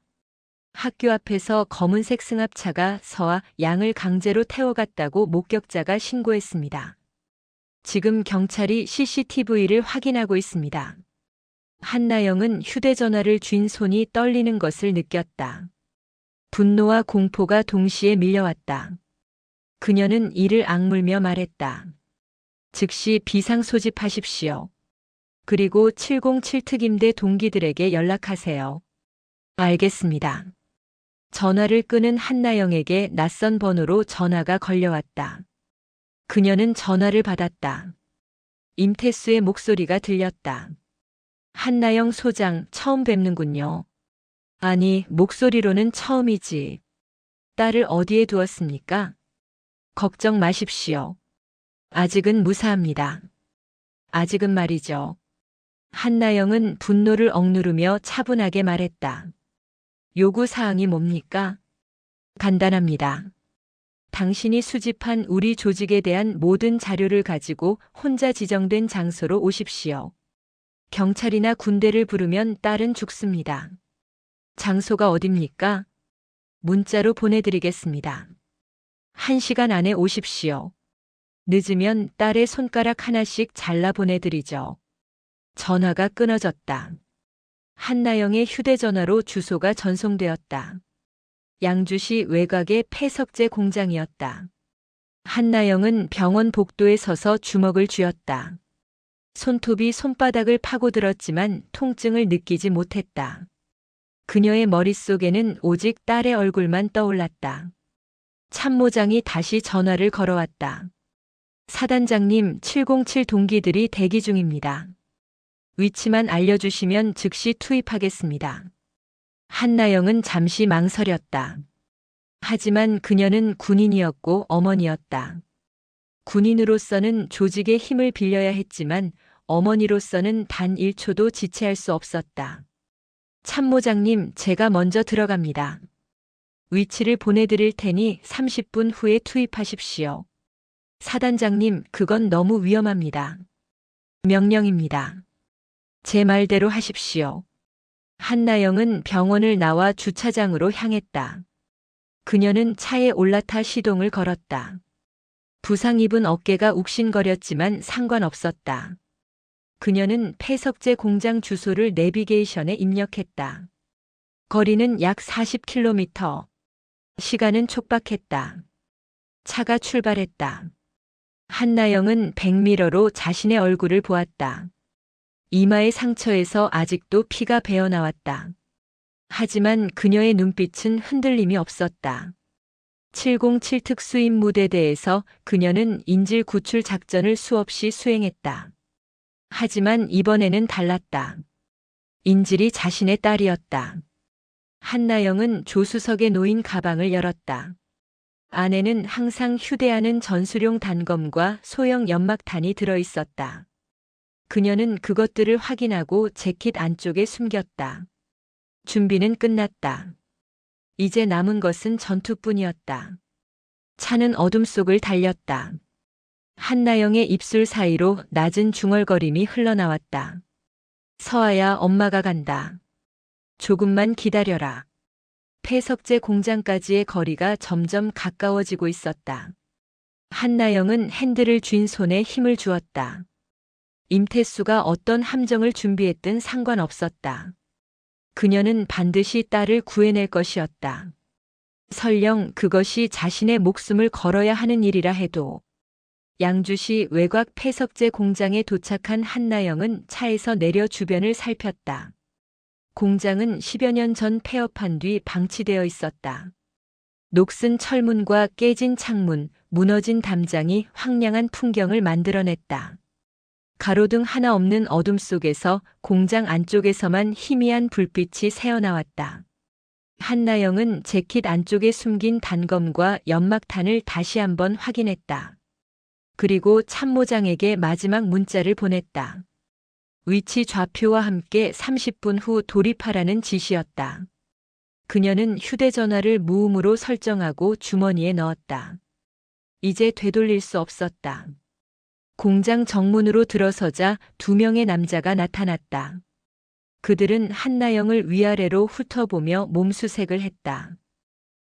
학교 앞에서 검은색 승합차가 서와 양을 강제로 태워갔다고 목격자가 신고했습니다. 지금 경찰이 CCTV를 확인하고 있습니다. 한나영은 휴대전화를 쥔 손이 떨리는 것을 느꼈다. 분노와 공포가 동시에 밀려왔다. 그녀는 이를 악물며 말했다. 즉시 비상 소집하십시오. 그리고 707 특임대 동기들에게 연락하세요. 알겠습니다. 전화를 끄는 한나영에게 낯선 번호로 전화가 걸려왔다. 그녀는 전화를 받았다. 임태수의 목소리가 들렸다. 한나영 소장 처음 뵙는군요. 아니, 목소리로는 처음이지. 딸을 어디에 두었습니까? 걱정 마십시오. 아직은 무사합니다. 아직은 말이죠. 한나영은 분노를 억누르며 차분하게 말했다. 요구 사항이 뭡니까? 간단합니다. 당신이 수집한 우리 조직에 대한 모든 자료를 가지고 혼자 지정된 장소로 오십시오. 경찰이나 군대를 부르면 딸은 죽습니다. 장소가 어딥니까? 문자로 보내드리겠습니다. 1시간 안에 오십시오. 늦으면 딸의 손가락 하나씩 잘라 보내드리죠. 전화가 끊어졌다. 한나영의 휴대전화로 주소가 전송되었다. 양주시 외곽의 폐석재 공장이었다. 한나영은 병원 복도에 서서 주먹을 쥐었다. 손톱이 손바닥을 파고들었지만 통증을 느끼지 못했다. 그녀의 머릿속에는 오직 딸의 얼굴만 떠올랐다. 참모장이 다시 전화를 걸어왔다. 사단장님, 707 동기들이 대기 중입니다. 위치만 알려주시면 즉시 투입하겠습니다. 한나영은 잠시 망설였다. 하지만 그녀는 군인이었고 어머니였다. 군인으로서는 조직의 힘을 빌려야 했지만 어머니로서는 단 1초도 지체할 수 없었다. 참모장님, 제가 먼저 들어갑니다. 위치를 보내드릴 테니 30분 후에 투입하십시오. 사단장님, 그건 너무 위험합니다. 명령입니다. 제 말대로 하십시오. 한나영은 병원을 나와 주차장으로 향했다. 그녀는 차에 올라타 시동을 걸었다. 부상 입은 어깨가 욱신거렸지만 상관없었다. 그녀는 폐석재 공장 주소를 내비게이션에 입력했다. 거리는 약 40km. 시간은 촉박했다. 차가 출발했다. 한나영은 백미러로 자신의 얼굴을 보았다. 이마의 상처에서 아직도 피가 배어나왔다. 하지만 그녀의 눈빛은 흔들림이 없었다. 707 특수임무대대에서 그녀는 인질 구출 작전을 수없이 수행했다. 하지만 이번에는 달랐다. 인질이 자신의 딸이었다. 한나영은 조수석에 놓인 가방을 열었다. 안에는 항상 휴대하는 전술용 단검과 소형 연막탄이 들어있었다. 그녀는 그것들을 확인하고 재킷 안쪽에 숨겼다. 준비는 끝났다. 이제 남은 것은 전투뿐이었다. 차는 어둠 속을 달렸다. 한나영의 입술 사이로 낮은 중얼거림이 흘러나왔다. 서아야, 엄마가 간다. 조금만 기다려라. 폐석재 공장까지의 거리가 점점 가까워지고 있었다. 한나영은 핸들을 쥔 손에 힘을 주었다. 임태수가 어떤 함정을 준비했든 상관없었다. 그녀는 반드시 딸을 구해낼 것이었다. 설령 그것이 자신의 목숨을 걸어야 하는 일이라 해도. 양주시 외곽 폐석재 공장에 도착한 한나영은 차에서 내려 주변을 살폈다. 공장은 10여 년 전 폐업한 뒤 방치되어 있었다. 녹슨 철문과 깨진 창문, 무너진 담장이 황량한 풍경을 만들어냈다. 가로등 하나 없는 어둠 속에서 공장 안쪽에서만 희미한 불빛이 새어나왔다. 한나영은 재킷 안쪽에 숨긴 단검과 연막탄을 다시 한번 확인했다. 그리고 참모장에게 마지막 문자를 보냈다. 위치 좌표와 함께 30분 후 돌입하라는 지시였다. 그녀는 휴대전화를 무음으로 설정하고 주머니에 넣었다. 이제 되돌릴 수 없었다. 공장 정문으로 들어서자 2명의 남자가 나타났다. 그들은 한나영을 위아래로 훑어보며 몸수색을 했다.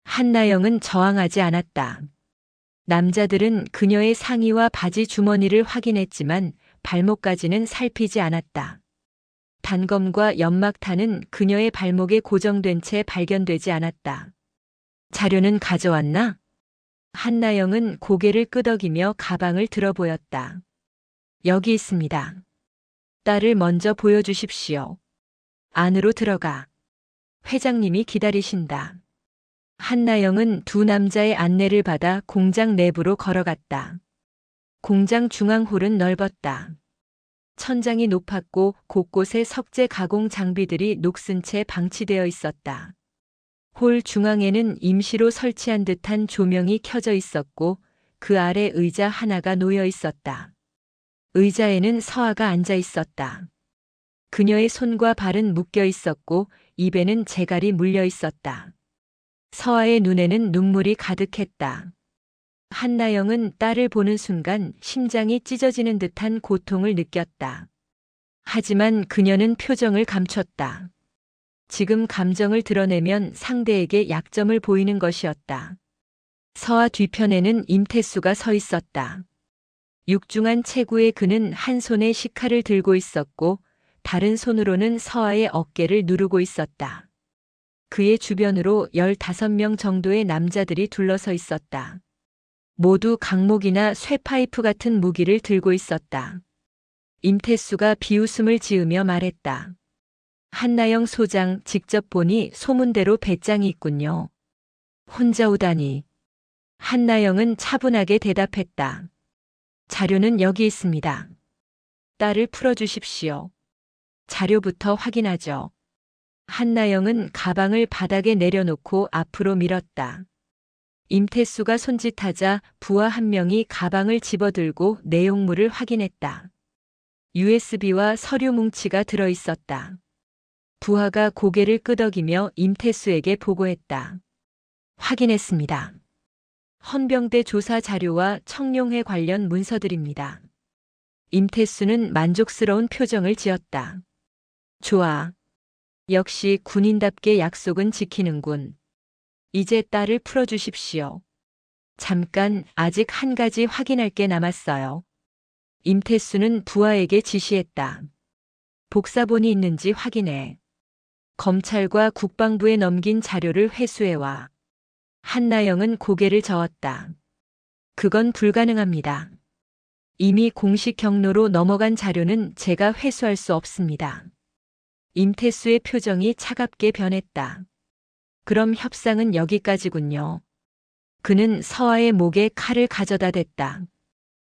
한나영은 저항하지 않았다. 남자들은 그녀의 상의와 바지 주머니를 확인했지만 발목까지는 살피지 않았다. 단검과 연막탄은 그녀의 발목에 고정된 채 발견되지 않았다. 자료는 가져왔나? 한나영은 고개를 끄덕이며 가방을 들어보였다. 여기 있습니다. 딸을 먼저 보여주십시오. 안으로 들어가. 회장님이 기다리신다. 한나영은 두 남자의 안내를 받아 공장 내부로 걸어갔다. 공장 중앙홀은 넓었다. 천장이 높았고 곳곳에 석재 가공 장비들이 녹슨 채 방치되어 있었다. 홀 중앙에는 임시로 설치한 듯한 조명이 켜져 있었고 그 아래 의자 하나가 놓여 있었다. 의자에는 서아가 앉아 있었다. 그녀의 손과 발은 묶여 있었고 입에는 재갈이 물려 있었다. 서아의 눈에는 눈물이 가득했다. 한나영은 딸을 보는 순간 심장이 찢어지는 듯한 고통을 느꼈다. 하지만 그녀는 표정을 감췄다. 지금 감정을 드러내면 상대에게 약점을 보이는 것이었다. 서아 뒤편에는 임태수가 서 있었다. 육중한 체구의 그는 한 손에 식칼을 들고 있었고 다른 손으로는 서아의 어깨를 누르고 있었다. 그의 주변으로 15명 정도의 남자들이 둘러서 있었다. 모두 강목이나 쇠파이프 같은 무기를 들고 있었다. 임태수가 비웃음을 지으며 말했다. 한나영 소장 직접 보니 소문대로 배짱이 있군요. 혼자 오다니. 한나영은 차분하게 대답했다. 자료는 여기 있습니다. 딸을 풀어주십시오. 자료부터 확인하죠. 한나영은 가방을 바닥에 내려놓고 앞으로 밀었다. 임태수가 손짓하자 부하 한 명이 가방을 집어들고 내용물을 확인했다. USB와 서류 뭉치가 들어 있었다. 부하가 고개를 끄덕이며 임태수에게 보고했다. 확인했습니다. 헌병대 조사 자료와 청룡회 관련 문서들입니다. 임태수는 만족스러운 표정을 지었다. 좋아. 역시 군인답게 약속은 지키는군. 이제 딸을 풀어주십시오. 잠깐, 아직 한 가지 확인할 게 남았어요. 임태수는 부하에게 지시했다. 복사본이 있는지 확인해. 검찰과 국방부에 넘긴 자료를 회수해와. 한나영은 고개를 저었다. 그건 불가능합니다. 이미 공식 경로로 넘어간 자료는 제가 회수할 수 없습니다. 임태수의 표정이 차갑게 변했다. 그럼 협상은 여기까지군요. 그는 서아의 목에 칼을 가져다 댔다.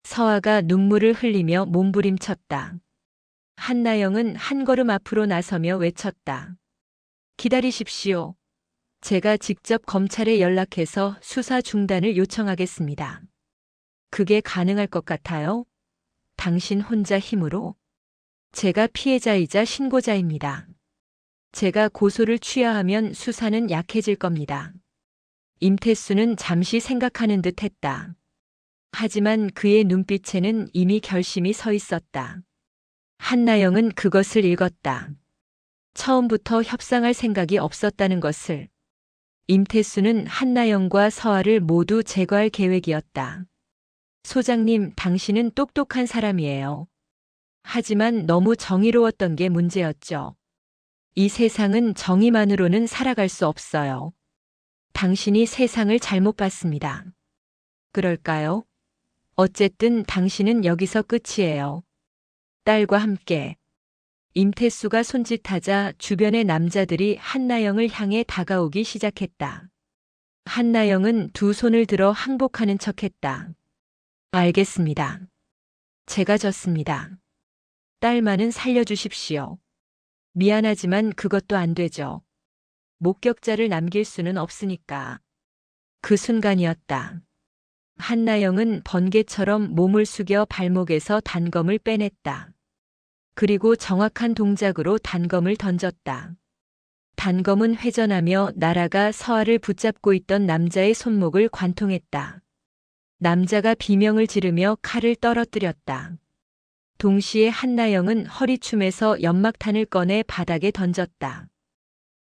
서아가 눈물을 흘리며 몸부림쳤다. 한나영은 한 걸음 앞으로 나서며 외쳤다. 기다리십시오. 제가 직접 검찰에 연락해서 수사 중단을 요청하겠습니다. 그게 가능할 것 같아요? 당신 혼자 힘으로? 제가 피해자이자 신고자입니다. 제가 고소를 취하하면 수사는 약해질 겁니다. 임태수는 잠시 생각하는 듯 했다. 하지만 그의 눈빛에는 이미 결심이 서 있었다. 한나영은 그것을 읽었다. 처음부터 협상할 생각이 없었다는 것을. 임태수는 한나영과 서아를 모두 제거할 계획이었다. 소장님, 당신은 똑똑한 사람이에요. 하지만 너무 정의로웠던 게 문제였죠. 이 세상은 정의만으로는 살아갈 수 없어요. 당신이 세상을 잘못 봤습니다. 그럴까요? 어쨌든 당신은 여기서 끝이에요. 딸과 함께. 임태수가 손짓하자 주변의 남자들이 한나영을 향해 다가오기 시작했다. 한나영은 두 손을 들어 항복하는 척했다. 알겠습니다. 제가 졌습니다. 딸만은 살려주십시오. 미안하지만 그것도 안 되죠. 목격자를 남길 수는 없으니까. 그 순간이었다. 한나영은 번개처럼 몸을 숙여 발목에서 단검을 빼냈다. 그리고 정확한 동작으로 단검을 던졌다. 단검은 회전하며 날아가 서아를 붙잡고 있던 남자의 손목을 관통했다. 남자가 비명을 지르며 칼을 떨어뜨렸다. 동시에 한나영은 허리춤에서 연막탄을 꺼내 바닥에 던졌다.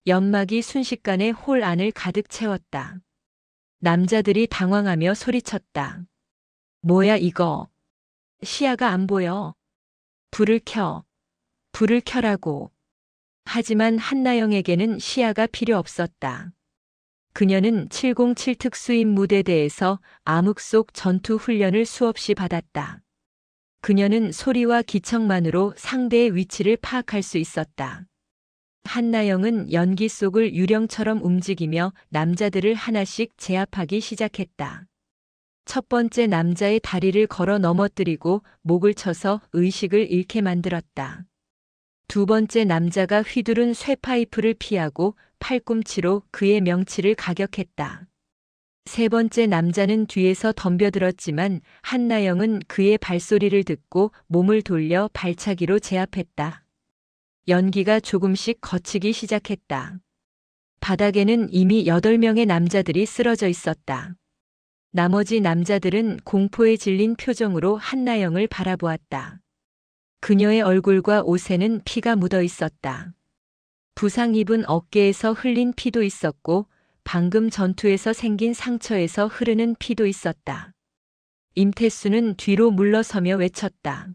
연막이 순식간에 홀 안을 가득 채웠다. 남자들이 당황하며 소리쳤다. 뭐야 이거? 시야가 안 보여. 불을 켜. 불을 켜라고. 하지만 한나영에게는 시야가 필요 없었다. 그녀는 707 특수임 무대대에서 암흑 속 전투 훈련을 수없이 받았다. 그녀는 소리와 기척만으로 상대의 위치를 파악할 수 있었다. 한나영은 연기 속을 유령처럼 움직이며 남자들을 하나씩 제압하기 시작했다. 첫 번째 남자의 다리를 걸어 넘어뜨리고 목을 쳐서 의식을 잃게 만들었다. 두 번째 남자가 휘두른 쇠파이프를 피하고 팔꿈치로 그의 명치를 가격했다. 세 번째 남자는 뒤에서 덤벼들었지만 한나영은 그의 발소리를 듣고 몸을 돌려 발차기로 제압했다. 연기가 조금씩 거치기 시작했다. 바닥에는 이미 8명의 남자들이 쓰러져 있었다. 나머지 남자들은 공포에 질린 표정으로 한나영을 바라보았다. 그녀의 얼굴과 옷에는 피가 묻어 있었다. 부상 입은 어깨에서 흘린 피도 있었고 방금 전투에서 생긴 상처에서 흐르는 피도 있었다. 임태수는 뒤로 물러서며 외쳤다.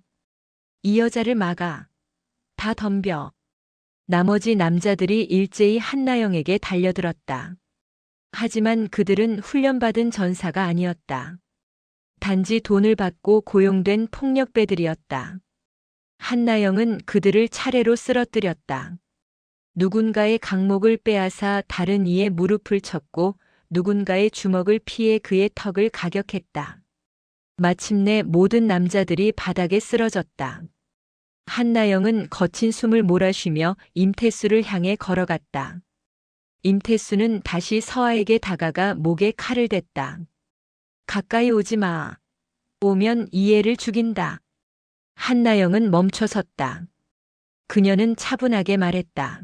이 여자를 막아. 다 덤벼. 나머지 남자들이 일제히 한나영에게 달려들었다. 하지만 그들은 훈련받은 전사가 아니었다. 단지 돈을 받고 고용된 폭력배들이었다. 한나영은 그들을 차례로 쓰러뜨렸다. 누군가의 강목을 빼앗아 다른 이의 무릎을 쳤고 누군가의 주먹을 피해 그의 턱을 가격했다. 마침내 모든 남자들이 바닥에 쓰러졌다. 한나영은 거친 숨을 몰아쉬며 임태수를 향해 걸어갔다. 임태수는 다시 서아에게 다가가 목에 칼을 댔다. 가까이 오지 마. 오면 이 애를 죽인다. 한나영은 멈춰섰다. 그녀는 차분하게 말했다.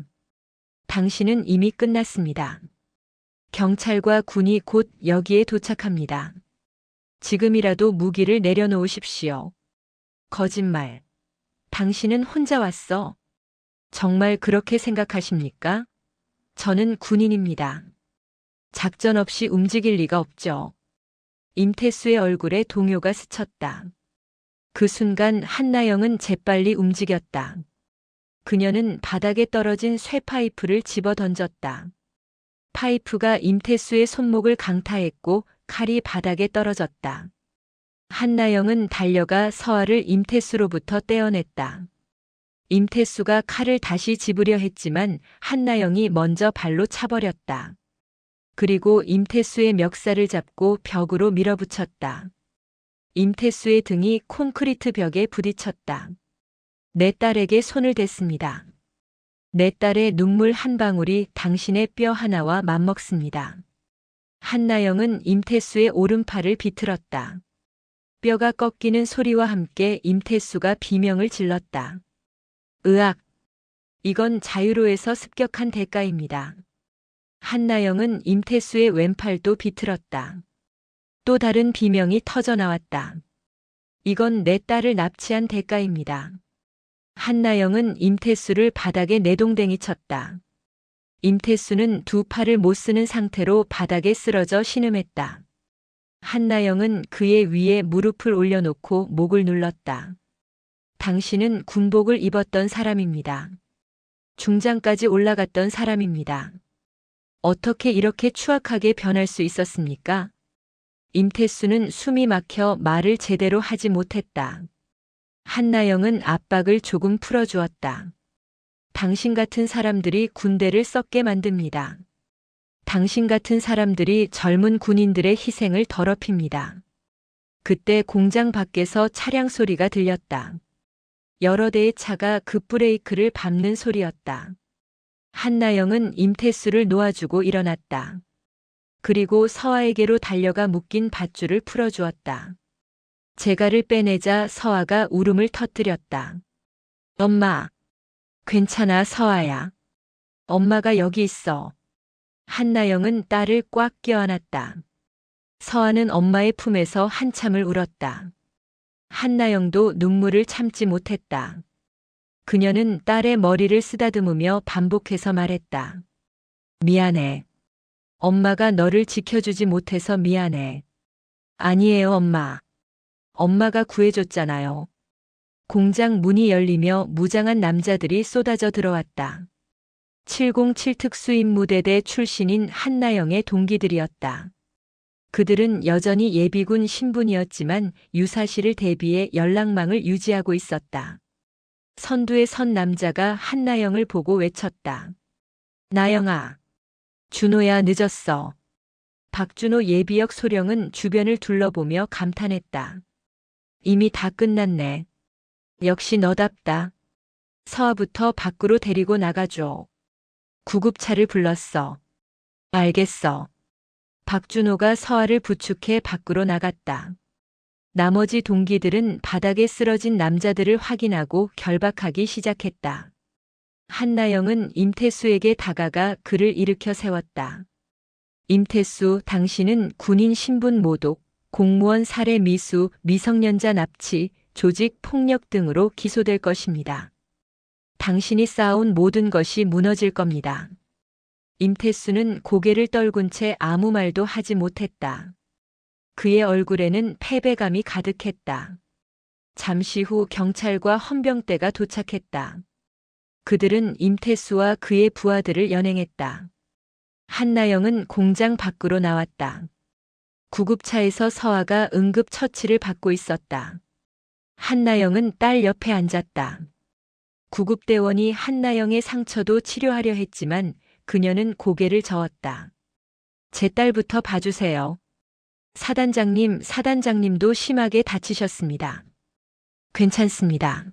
당신은 이미 끝났습니다. 경찰과 군이 곧 여기에 도착합니다. 지금이라도 무기를 내려놓으십시오. 거짓말. 당신은 혼자 왔어. 정말 그렇게 생각하십니까? 저는 군인입니다. 작전 없이 움직일 리가 없죠. 임태수의 얼굴에 동요가 스쳤다. 그 순간 한나영은 재빨리 움직였다. 그녀는 바닥에 떨어진 쇠파이프를 집어 던졌다. 파이프가 임태수의 손목을 강타했고 칼이 바닥에 떨어졌다. 한나영은 달려가 서아를 임태수로부터 떼어냈다. 임태수가 칼을 다시 집으려 했지만 한나영이 먼저 발로 차버렸다. 그리고 임태수의 멱살을 잡고 벽으로 밀어붙였다. 임태수의 등이 콘크리트 벽에 부딪혔다. 내 딸에게 손을 댔습니다. 내 딸의 눈물 한 방울이 당신의 뼈 하나와 맞먹습니다. 한나영은 임태수의 오른팔을 비틀었다. 뼈가 꺾이는 소리와 함께 임태수가 비명을 질렀다. 으악! 이건 자유로에서 습격한 대가입니다. 한나영은 임태수의 왼팔도 비틀었다. 또 다른 비명이 터져나왔다. 이건 내 딸을 납치한 대가입니다. 한나영은 임태수를 바닥에 내동댕이 쳤다. 임태수는 두 팔을 못 쓰는 상태로 바닥에 쓰러져 신음했다. 한나영은 그의 위에 무릎을 올려놓고 목을 눌렀다. 당신은 군복을 입었던 사람입니다. 중장까지 올라갔던 사람입니다. 어떻게 이렇게 추악하게 변할 수 있었습니까? 임태수는 숨이 막혀 말을 제대로 하지 못했다. 한나영은 압박을 조금 풀어주었다. 당신 같은 사람들이 군대를 썩게 만듭니다. 당신 같은 사람들이 젊은 군인들의 희생을 더럽힙니다. 그때 공장 밖에서 차량 소리가 들렸다. 여러 대의 차가 급브레이크를 밟는 소리였다. 한나영은 임태수를 놓아주고 일어났다. 그리고 서아에게로 달려가 묶인 밧줄을 풀어주었다. 재갈을 빼내자 서아가 울음을 터뜨렸다. 엄마, 괜찮아 서아야. 엄마가 여기 있어. 한나영은 딸을 꽉 껴안았다. 서아는 엄마의 품에서 한참을 울었다. 한나영도 눈물을 참지 못했다. 그녀는 딸의 머리를 쓰다듬으며 반복해서 말했다. 미안해. 엄마가 너를 지켜주지 못해서 미안해. 아니에요, 엄마. 엄마가 구해줬잖아요. 공장 문이 열리며 무장한 남자들이 쏟아져 들어왔다. 707 특수임무대대 출신인 한나영의 동기들이었다. 그들은 여전히 예비군 신분이었지만 유사시를 대비해 연락망을 유지하고 있었다. 선두에 선 남자가 한나영을 보고 외쳤다. 나영아. 준호야, 늦었어. 박준호 예비역 소령은 주변을 둘러보며 감탄했다. 이미 다 끝났네. 역시 너답다. 서아부터 밖으로 데리고 나가줘. 구급차를 불렀어. 알겠어. 박준호가 서아를 부축해 밖으로 나갔다. 나머지 동기들은 바닥에 쓰러진 남자들을 확인하고 결박하기 시작했다. 한나영은 임태수에게 다가가 그를 일으켜 세웠다. 임태수, 당신은 군인 신분 모독, 공무원 살해 미수, 미성년자 납치, 조직 폭력 등으로 기소될 것입니다. 당신이 쌓아온 모든 것이 무너질 겁니다. 임태수는 고개를 떨군 채 아무 말도 하지 못했다. 그의 얼굴에는 패배감이 가득했다. 잠시 후 경찰과 헌병대가 도착했다. 그들은 임태수와 그의 부하들을 연행했다. 한나영은 공장 밖으로 나왔다. 구급차에서 서아가 응급 처치를 받고 있었다. 한나영은 딸 옆에 앉았다. 구급대원이 한나영의 상처도 치료하려 했지만 그녀는 고개를 저었다. 제 딸부터 봐주세요. 사단장님도 심하게 다치셨습니다. 괜찮습니다.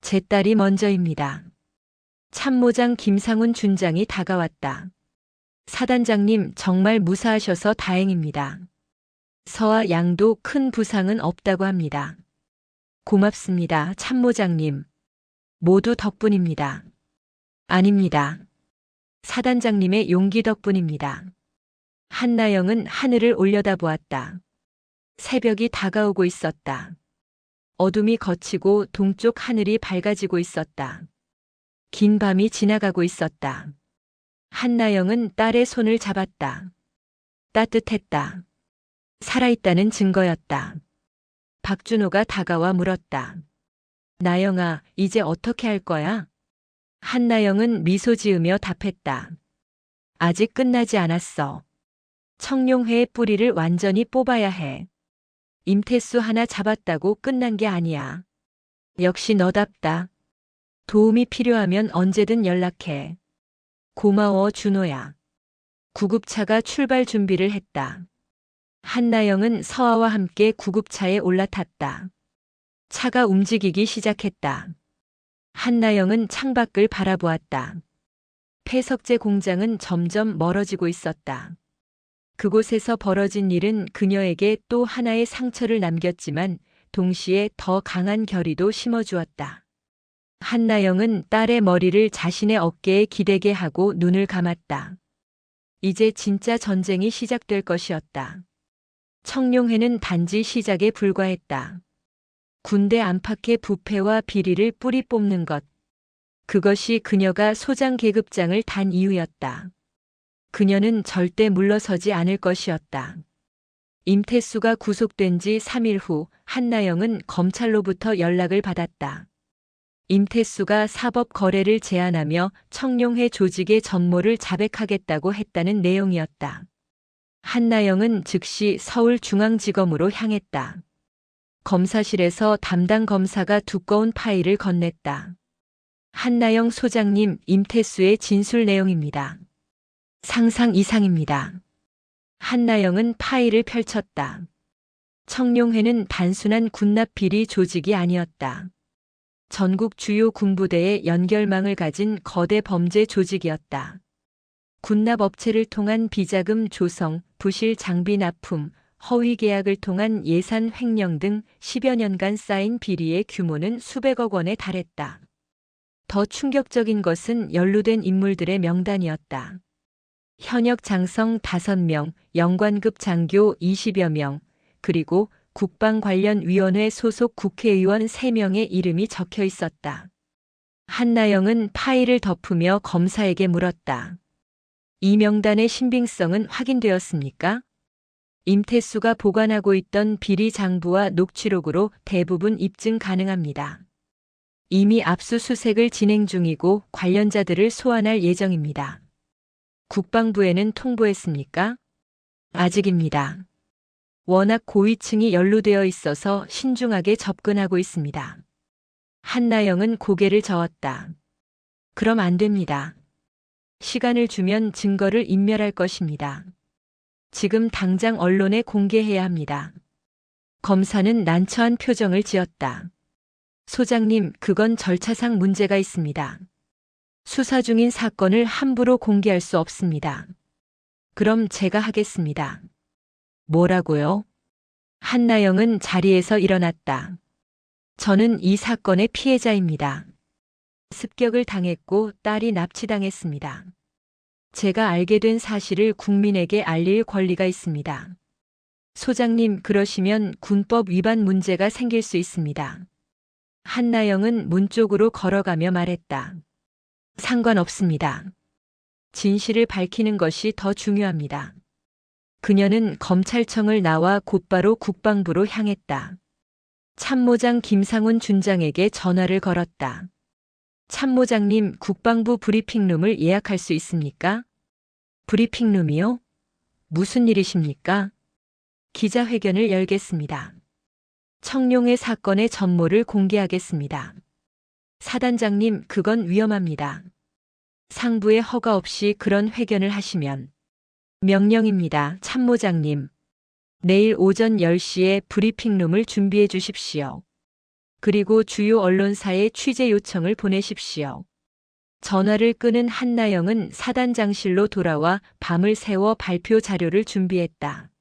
제 딸이 먼저입니다. 참모장 김상훈 준장이 다가왔다. 사단장님, 정말 무사하셔서 다행입니다. 서아 양도 큰 부상은 없다고 합니다. 고맙습니다, 참모장님. 모두 덕분입니다. 아닙니다. 사단장님의 용기 덕분입니다. 한나영은 하늘을 올려다보았다. 새벽이 다가오고 있었다. 어둠이 걷히고 동쪽 하늘이 밝아지고 있었다. 긴 밤이 지나가고 있었다. 한나영은 딸의 손을 잡았다. 따뜻했다. 살아있다는 증거였다. 박준호가 다가와 물었다. 나영아, 이제 어떻게 할 거야? 한나영은 미소 지으며 답했다. 아직 끝나지 않았어. 청룡회의 뿌리를 완전히 뽑아야 해. 임태수 하나 잡았다고 끝난 게 아니야. 역시 너답다. 도움이 필요하면 언제든 연락해. 고마워, 준호야. 구급차가 출발 준비를 했다. 한나영은 서아와 함께 구급차에 올라탔다. 차가 움직이기 시작했다. 한나영은 창밖을 바라보았다. 폐석재 공장은 점점 멀어지고 있었다. 그곳에서 벌어진 일은 그녀에게 또 하나의 상처를 남겼지만 동시에 더 강한 결의도 심어주었다. 한나영은 딸의 머리를 자신의 어깨에 기대게 하고 눈을 감았다. 이제 진짜 전쟁이 시작될 것이었다. 청룡회는 단지 시작에 불과했다. 군대 안팎의 부패와 비리를 뿌리 뽑는 것. 그것이 그녀가 소장 계급장을 단 이유였다. 그녀는 절대 물러서지 않을 것이었다. 임태수가 구속된 지 3일 후 한나영은 검찰로부터 연락을 받았다. 임태수가 사법 거래를 제안하며 청룡회 조직의 전모를 자백하겠다고 했다는 내용이었다. 한나영은 즉시 서울중앙지검으로 향했다. 검사실에서 담당 검사가 두꺼운 파일을 건넸다. 한나영 소장님, 임태수의 진술 내용입니다. 상상 이상입니다. 한나영은 파일을 펼쳤다. 청룡회는 단순한 군납 비리 조직이 아니었다. 전국 주요 군부대의 연결망을 가진 거대 범죄 조직이었다. 군납 업체를 통한 비자금 조성, 부실 장비 납품, 허위 계약을 통한 예산 횡령 등 10여 년간 쌓인 비리의 규모는 수백억 원에 달했다. 더 충격적인 것은 연루된 인물들의 명단이었다. 현역 장성 5명, 영관급 장교 20여 명, 그리고 국방관련위원회 소속 국회의원 3명의 이름이 적혀 있었다. 한나영은 파일을 덮으며 검사에게 물었다. 이 명단의 신빙성은 확인되었습니까? 임태수가 보관하고 있던 비리 장부와 녹취록으로 대부분 입증 가능합니다. 이미 압수수색을 진행 중이고 관련자들을 소환할 예정입니다. 국방부에는 통보했습니까? 아직입니다. 워낙 고위층이 연루되어 있어서 신중하게 접근하고 있습니다. 한나영은 고개를 저었다. 그럼 안 됩니다. 시간을 주면 증거를 인멸할 것입니다. 지금 당장 언론에 공개해야 합니다. 검사는 난처한 표정을 지었다. 소장님, 그건 절차상 문제가 있습니다. 수사 중인 사건을 함부로 공개할 수 없습니다. 그럼 제가 하겠습니다. 뭐라고요? 한나영은 자리에서 일어났다. 저는 이 사건의 피해자입니다. 습격을 당했고 딸이 납치당했습니다. 제가 알게 된 사실을 국민에게 알릴 권리가 있습니다. 소장님, 그러시면 군법 위반 문제가 생길 수 있습니다. 한나영은 문 쪽으로 걸어가며 말했다. 상관없습니다. 진실을 밝히는 것이 더 중요합니다. 그녀는 검찰청을 나와 곧바로 국방부로 향했다. 참모장 김상훈 준장에게 전화를 걸었다. 참모장님, 국방부 브리핑룸을 예약할 수 있습니까? 브리핑룸이요? 무슨 일이십니까? 기자회견을 열겠습니다. 청룡회 사건의 전모를 공개하겠습니다. 사단장님, 그건 위험합니다. 상부의 허가 없이 그런 회견을 하시면. 명령입니다, 참모장님. 내일 오전 10시에 브리핑룸을 준비해 주십시오. 그리고 주요 언론사에 취재 요청을 보내십시오. 전화를 끊은 한나영은 사단장실로 돌아와 밤을 새워 발표 자료를 준비했다.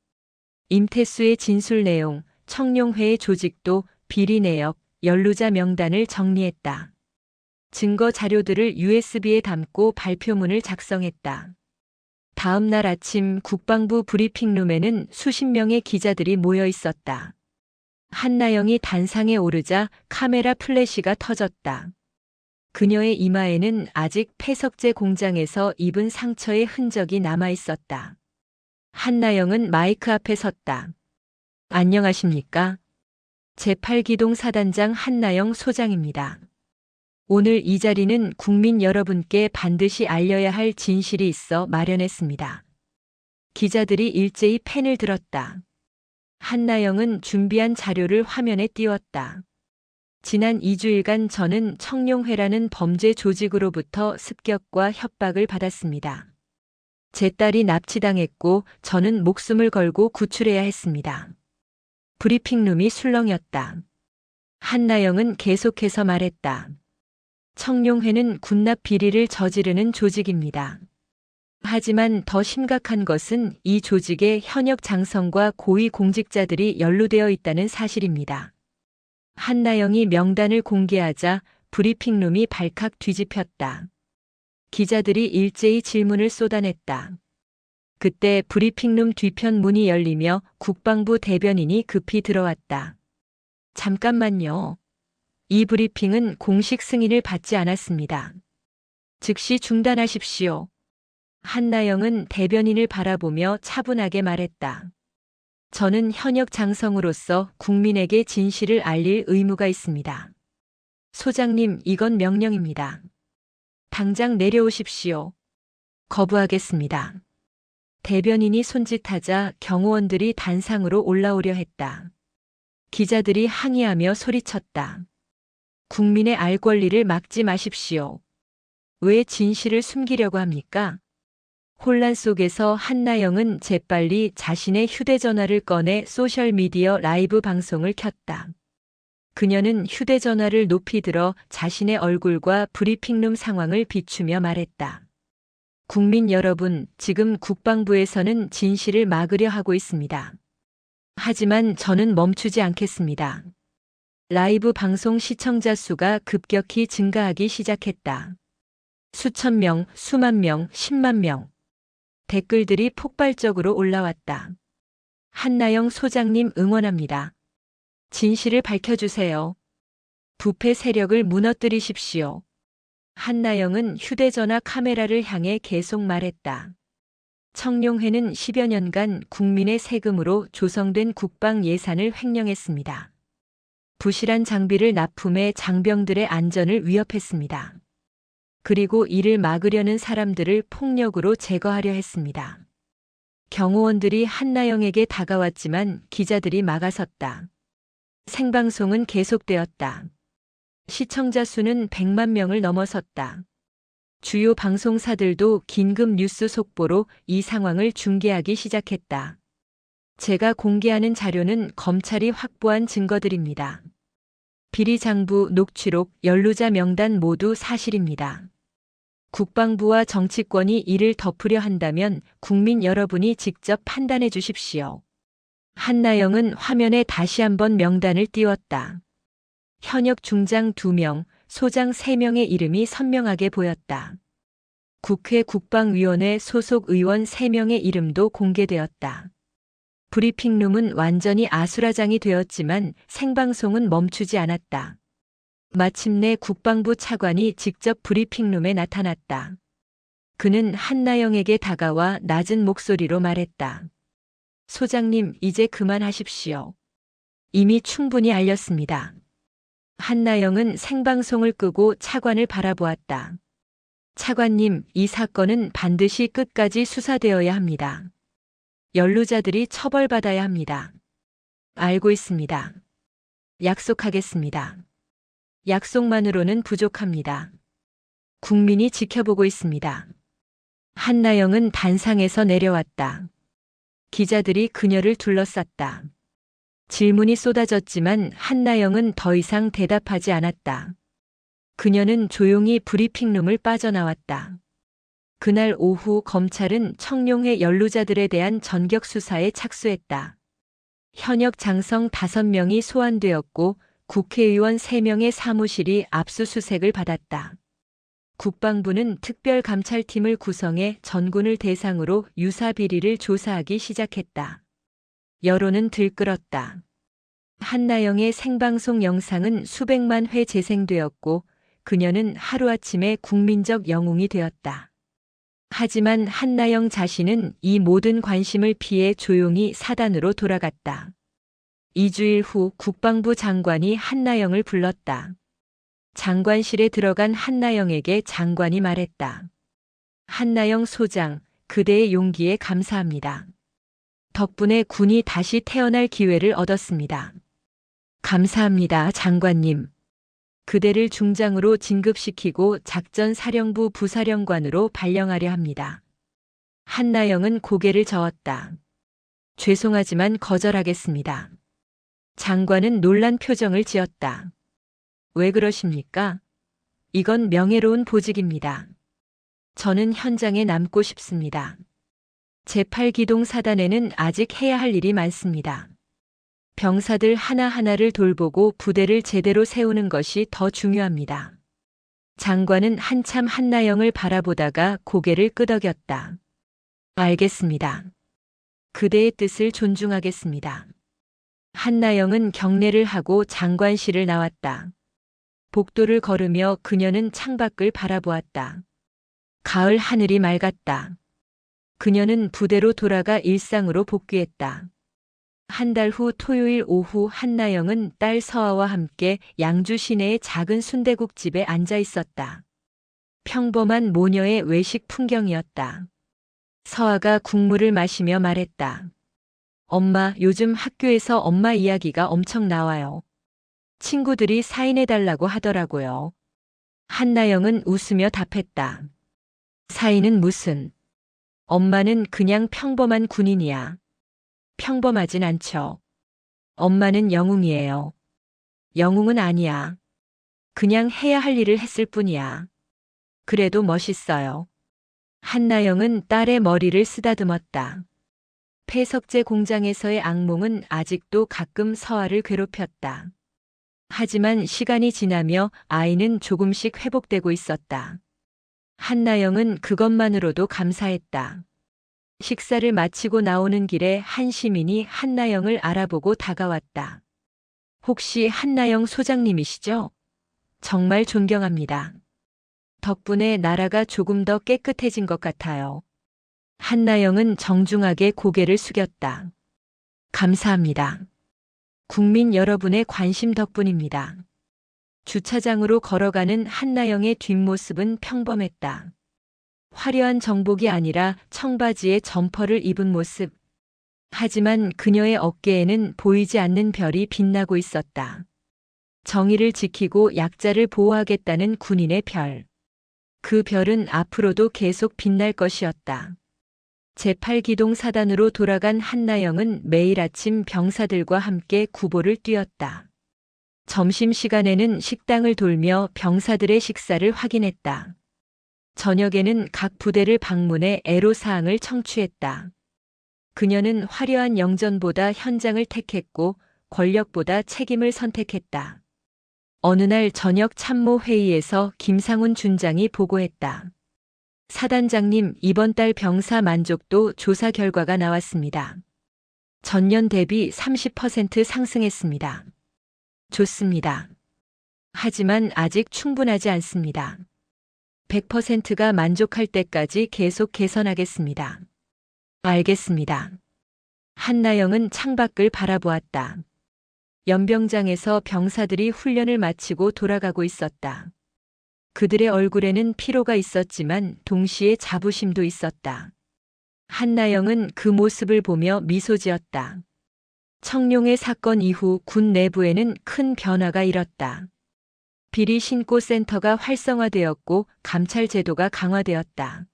임태수의 진술 내용, 청룡회의 조직도, 비리 내역, 연루자 명단을 정리했다. 증거 자료들을 USB에 담고 발표문을 작성했다. 다음 날 아침 국방부 브리핑룸에는 수십 명의 기자들이 모여 있었다. 한나영이 단상에 오르자 카메라 플래시가 터졌다. 그녀의 이마에는 아직 폐석제 공장에서 입은 상처의 흔적이 남아 있었다. 한나영은 마이크 앞에 섰다. 안녕하십니까? 제8기동 사단장 한나영 소장입니다. 오늘 이 자리는 국민 여러분께 반드시 알려야 할 진실이 있어 마련했습니다. 기자들이 일제히 펜을 들었다. 한나영은 준비한 자료를 화면에 띄웠다. 지난 2주일간 저는 청룡회라는 범죄 조직으로부터 습격과 협박을 받았습니다. 제 딸이 납치당했고 저는 목숨을 걸고 구출해야 했습니다. 브리핑룸이 술렁였다. 한나영은 계속해서 말했다. 청룡회는 군납 비리를 저지르는 조직입니다. 하지만 더 심각한 것은 이 조직에 현역 장성과 고위 공직자들이 연루되어 있다는 사실입니다. 한나영이 명단을 공개하자 브리핑룸이 발칵 뒤집혔다. 기자들이 일제히 질문을 쏟아냈다. 그때 브리핑룸 뒤편 문이 열리며 국방부 대변인이 급히 들어왔다. 잠깐만요. 이 브리핑은 공식 승인을 받지 않았습니다. 즉시 중단하십시오. 한나영은 대변인을 바라보며 차분하게 말했다. 저는 현역 장성으로서 국민에게 진실을 알릴 의무가 있습니다. 소장님, 이건 명령입니다. 당장 내려오십시오. 거부하겠습니다. 대변인이 손짓하자 경호원들이 단상으로 올라오려 했다. 기자들이 항의하며 소리쳤다. 국민의 알 권리를 막지 마십시오. 왜 진실을 숨기려고 합니까? 혼란 속에서 한나영은 재빨리 자신의 휴대전화를 꺼내 소셜미디어 라이브 방송을 켰다. 그녀는 휴대전화를 높이 들어 자신의 얼굴과 브리핑룸 상황을 비추며 말했다. 국민 여러분, 지금 국방부에서는 진실을 막으려 하고 있습니다. 하지만 저는 멈추지 않겠습니다. 라이브 방송 시청자 수가 급격히 증가하기 시작했다. 수천 명, 수만 명, 10만 명. 댓글들이 폭발적으로 올라왔다. 한나영 소장님 응원합니다. 진실을 밝혀주세요. 부패 세력을 무너뜨리십시오. 한나영은 휴대전화 카메라를 향해 계속 말했다. 청룡회는 10여 년간 국민의 세금으로 조성된 국방 예산을 횡령했습니다. 부실한 장비를 납품해 장병들의 안전을 위협했습니다. 그리고 이를 막으려는 사람들을 폭력으로 제거하려 했습니다. 경호원들이 한나영에게 다가왔지만 기자들이 막아섰다. 생방송은 계속되었다. 시청자 수는 100만 명을 넘어섰다. 주요 방송사들도 긴급 뉴스 속보로 이 상황을 중계하기 시작했다. 제가 공개하는 자료는 검찰이 확보한 증거들입니다. 비리장부, 녹취록, 연루자 명단 모두 사실입니다. 국방부와 정치권이 이를 덮으려 한다면 국민 여러분이 직접 판단해 주십시오. 한나영은 화면에 다시 한번 명단을 띄웠다. 현역 중장 2명, 소장 3명의 이름이 선명하게 보였다. 국회 국방위원회 소속 의원 3명의 이름도 공개되었다. 브리핑룸은 완전히 아수라장이 되었지만 생방송은 멈추지 않았다. 마침내 국방부 차관이 직접 브리핑룸에 나타났다. 그는 한나영에게 다가와 낮은 목소리로 말했다. 소장님, 이제 그만하십시오. 이미 충분히 알렸습니다. 한나영은 생방송을 끄고 차관을 바라보았다. 차관님, 이 사건은 반드시 끝까지 수사되어야 합니다. 연루자들이 처벌받아야 합니다. 알고 있습니다. 약속하겠습니다. 약속만으로는 부족합니다. 국민이 지켜보고 있습니다. 한나영은 단상에서 내려왔다. 기자들이 그녀를 둘러쌌다. 질문이 쏟아졌지만 한나영은 더 이상 대답하지 않았다. 그녀는 조용히 브리핑룸을 빠져나왔다. 그날 오후 검찰은 청룡회 연루자들에 대한 전격 수사에 착수했다. 현역 장성 5명이 소환되었고 국회의원 3명의 사무실이 압수수색을 받았다. 국방부는 특별감찰팀을 구성해 전군을 대상으로 유사비리를 조사하기 시작했다. 여론은 들끓었다. 한나영의 생방송 영상은 수백만 회 재생되었고 그녀는 하루아침에 국민적 영웅이 되었다. 하지만 한나영 자신은 이 모든 관심을 피해 조용히 사단으로 돌아갔다. 2주일 후 국방부 장관이 한나영을 불렀다. 장관실에 들어간 한나영에게 장관이 말했다. 한나영 소장, 그대의 용기에 감사합니다. 덕분에 군이 다시 태어날 기회를 얻었습니다. 감사합니다, 장관님. 그대를 중장으로 진급시키고 작전사령부 부사령관으로 발령하려 합니다. 한나영은 고개를 저었다. 죄송하지만 거절하겠습니다. 장관은 놀란 표정을 지었다. 왜 그러십니까? 이건 명예로운 보직입니다. 저는 현장에 남고 싶습니다. 제8기동 사단에는 아직 해야 할 일이 많습니다. 병사들 하나하나를 돌보고 부대를 제대로 세우는 것이 더 중요합니다. 장관은 한참 한나영을 바라보다가 고개를 끄덕였다. 알겠습니다. 그대의 뜻을 존중하겠습니다. 한나영은 경례를 하고 장관실을 나왔다. 복도를 걸으며 그녀는 창밖을 바라보았다. 가을 하늘이 맑았다. 그녀는 부대로 돌아가 일상으로 복귀했다. 한 달 후 토요일 오후 한나영은 딸 서아와 함께 양주 시내의 작은 순대국집에 앉아 있었다. 평범한 모녀의 외식 풍경이었다. 서아가 국물을 마시며 말했다. 엄마, 요즘 학교에서 엄마 이야기가 엄청 나와요. 친구들이 사인해달라고 하더라고요. 한나영은 웃으며 답했다. 사인은 무슨? 엄마는 그냥 평범한 군인이야. 평범하진 않죠. 엄마는 영웅이에요. 영웅은 아니야. 그냥 해야 할 일을 했을 뿐이야. 그래도 멋있어요. 한나영은 딸의 머리를 쓰다듬었다. 폐석제 공장에서의 악몽은 아직도 가끔 서아를 괴롭혔다. 하지만 시간이 지나며 아이는 조금씩 회복되고 있었다. 한나영은 그것만으로도 감사했다. 식사를 마치고 나오는 길에 한 시민이 한나영을 알아보고 다가왔다. 혹시 한나영 소장님이시죠? 정말 존경합니다. 덕분에 나라가 조금 더 깨끗해진 것 같아요. 한나영은 정중하게 고개를 숙였다. 감사합니다. 국민 여러분의 관심 덕분입니다. 주차장으로 걸어가는 한나영의 뒷모습은 평범했다. 화려한 정복이 아니라 청바지에 점퍼를 입은 모습. 하지만 그녀의 어깨에는 보이지 않는 별이 빛나고 있었다. 정의를 지키고 약자를 보호하겠다는 군인의 별. 그 별은 앞으로도 계속 빛날 것이었다. 제8기동 사단으로 돌아간 한나영은 매일 아침 병사들과 함께 구보를 뛰었다. 점심시간에는 식당을 돌며 병사들의 식사를 확인했다. 저녁에는 각 부대를 방문해 애로사항을 청취했다. 그녀는 화려한 영전보다 현장을 택했고 권력보다 책임을 선택했다. 어느 날 저녁 참모회의에서 김상훈 준장이 보고했다. 사단장님, 이번 달 병사 만족도 조사 결과가 나왔습니다. 전년 대비 30% 상승했습니다. 좋습니다. 하지만 아직 충분하지 않습니다. 100%가 만족할 때까지 계속 개선하겠습니다. 알겠습니다. 한나영은 창밖을 바라보았다. 연병장에서 병사들이 훈련을 마치고 돌아가고 있었다. 그들의 얼굴에는 피로가 있었지만 동시에 자부심도 있었다. 한나영은 그 모습을 보며 미소 지었다. 청룡의 사건 이후 군 내부에는 큰 변화가 일었다. 비리 신고 센터가 활성화되었고 감찰 제도가 강화되었다.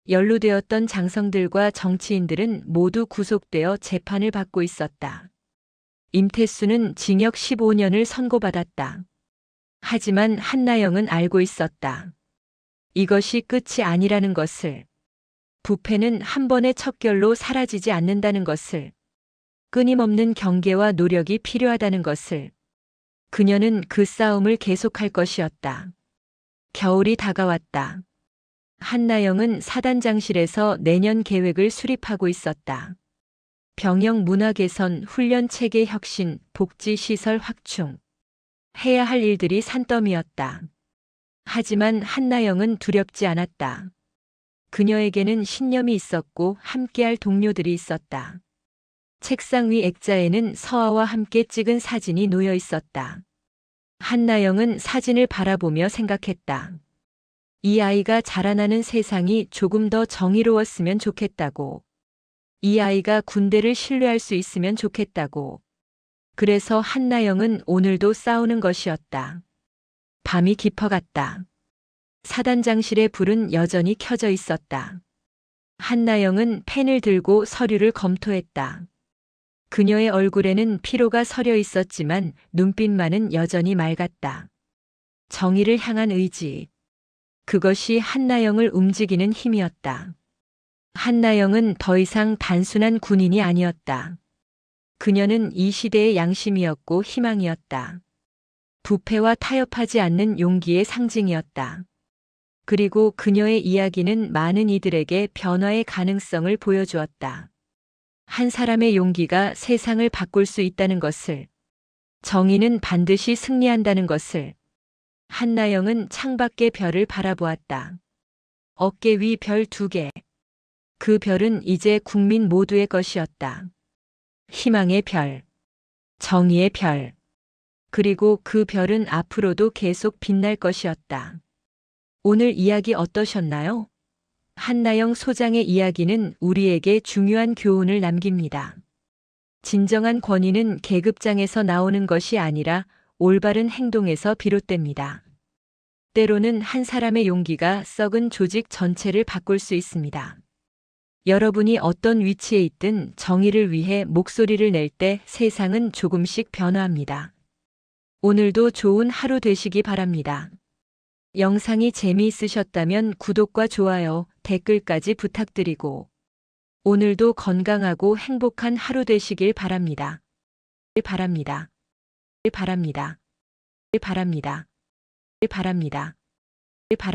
연루되었던 장성들과 정치인들은 모두 구속되어 재판을 받고 있었다. 임태수는 징역 15년을 선고받았다. 하지만 한나영은 알고 있었다. 이것이 끝이 아니라는 것을. 부패는 한 번의 척결로 사라지지 않는다는 것을. 끊임없는 경계와 노력이 필요하다는 것을. 그녀는 그 싸움을 계속할 것이었다. 겨울이 다가왔다. 한나영은 사단장실에서 내년 계획을 수립하고 있었다. 병영 문화 개선, 훈련 체계 혁신, 복지 시설 확충. 해야 할 일들이 산더미였다. 하지만 한나영은 두렵지 않았다. 그녀에게는 신념이 있었고 함께할 동료들이 있었다. 책상 위 액자에는 서아와 함께 찍은 사진이 놓여 있었다. 한나영은 사진을 바라보며 생각했다. 이 아이가 자라나는 세상이 조금 더 정의로웠으면 좋겠다고. 이 아이가 군대를 신뢰할 수 있으면 좋겠다고. 그래서 한나영은 오늘도 싸우는 것이었다. 밤이 깊어갔다. 사단장실의 불은 여전히 켜져 있었다. 한나영은 펜을 들고 서류를 검토했다. 그녀의 얼굴에는 피로가 서려 있었지만 눈빛만은 여전히 맑았다. 정의를 향한 의지. 그것이 한나영을 움직이는 힘이었다. 한나영은 더 이상 단순한 군인이 아니었다. 그녀는 이 시대의 양심이었고 희망이었다. 부패와 타협하지 않는 용기의 상징이었다. 그리고 그녀의 이야기는 많은 이들에게 변화의 가능성을 보여주었다. 한 사람의 용기가 세상을 바꿀 수 있다는 것을, 정의는 반드시 승리한다는 것을. 한나영은 창밖의 별을 바라보았다. 어깨 위 별 2개. 그 별은 이제 국민 모두의 것이었다. 희망의 별, 정의의 별. 그리고 그 별은 앞으로도 계속 빛날 것이었다. 오늘 이야기 어떠셨나요? 한나영 소장의 이야기는 우리에게 중요한 교훈을 남깁니다. 진정한 권위는 계급장에서 나오는 것이 아니라 올바른 행동에서 비롯됩니다. 때로는 한 사람의 용기가 썩은 조직 전체를 바꿀 수 있습니다. 여러분이 어떤 위치에 있든 정의를 위해 목소리를 낼 때 세상은 조금씩 변화합니다. 오늘도 좋은 하루 되시기 바랍니다. 영상이 재미있으셨다면 구독과 좋아요, 댓글까지 부탁드리고 오늘도 건강하고 행복한 하루 되시길 바랍니다. 바랍니다. 바랍니다. 바랍니다. 바랍니다. 바랍니다.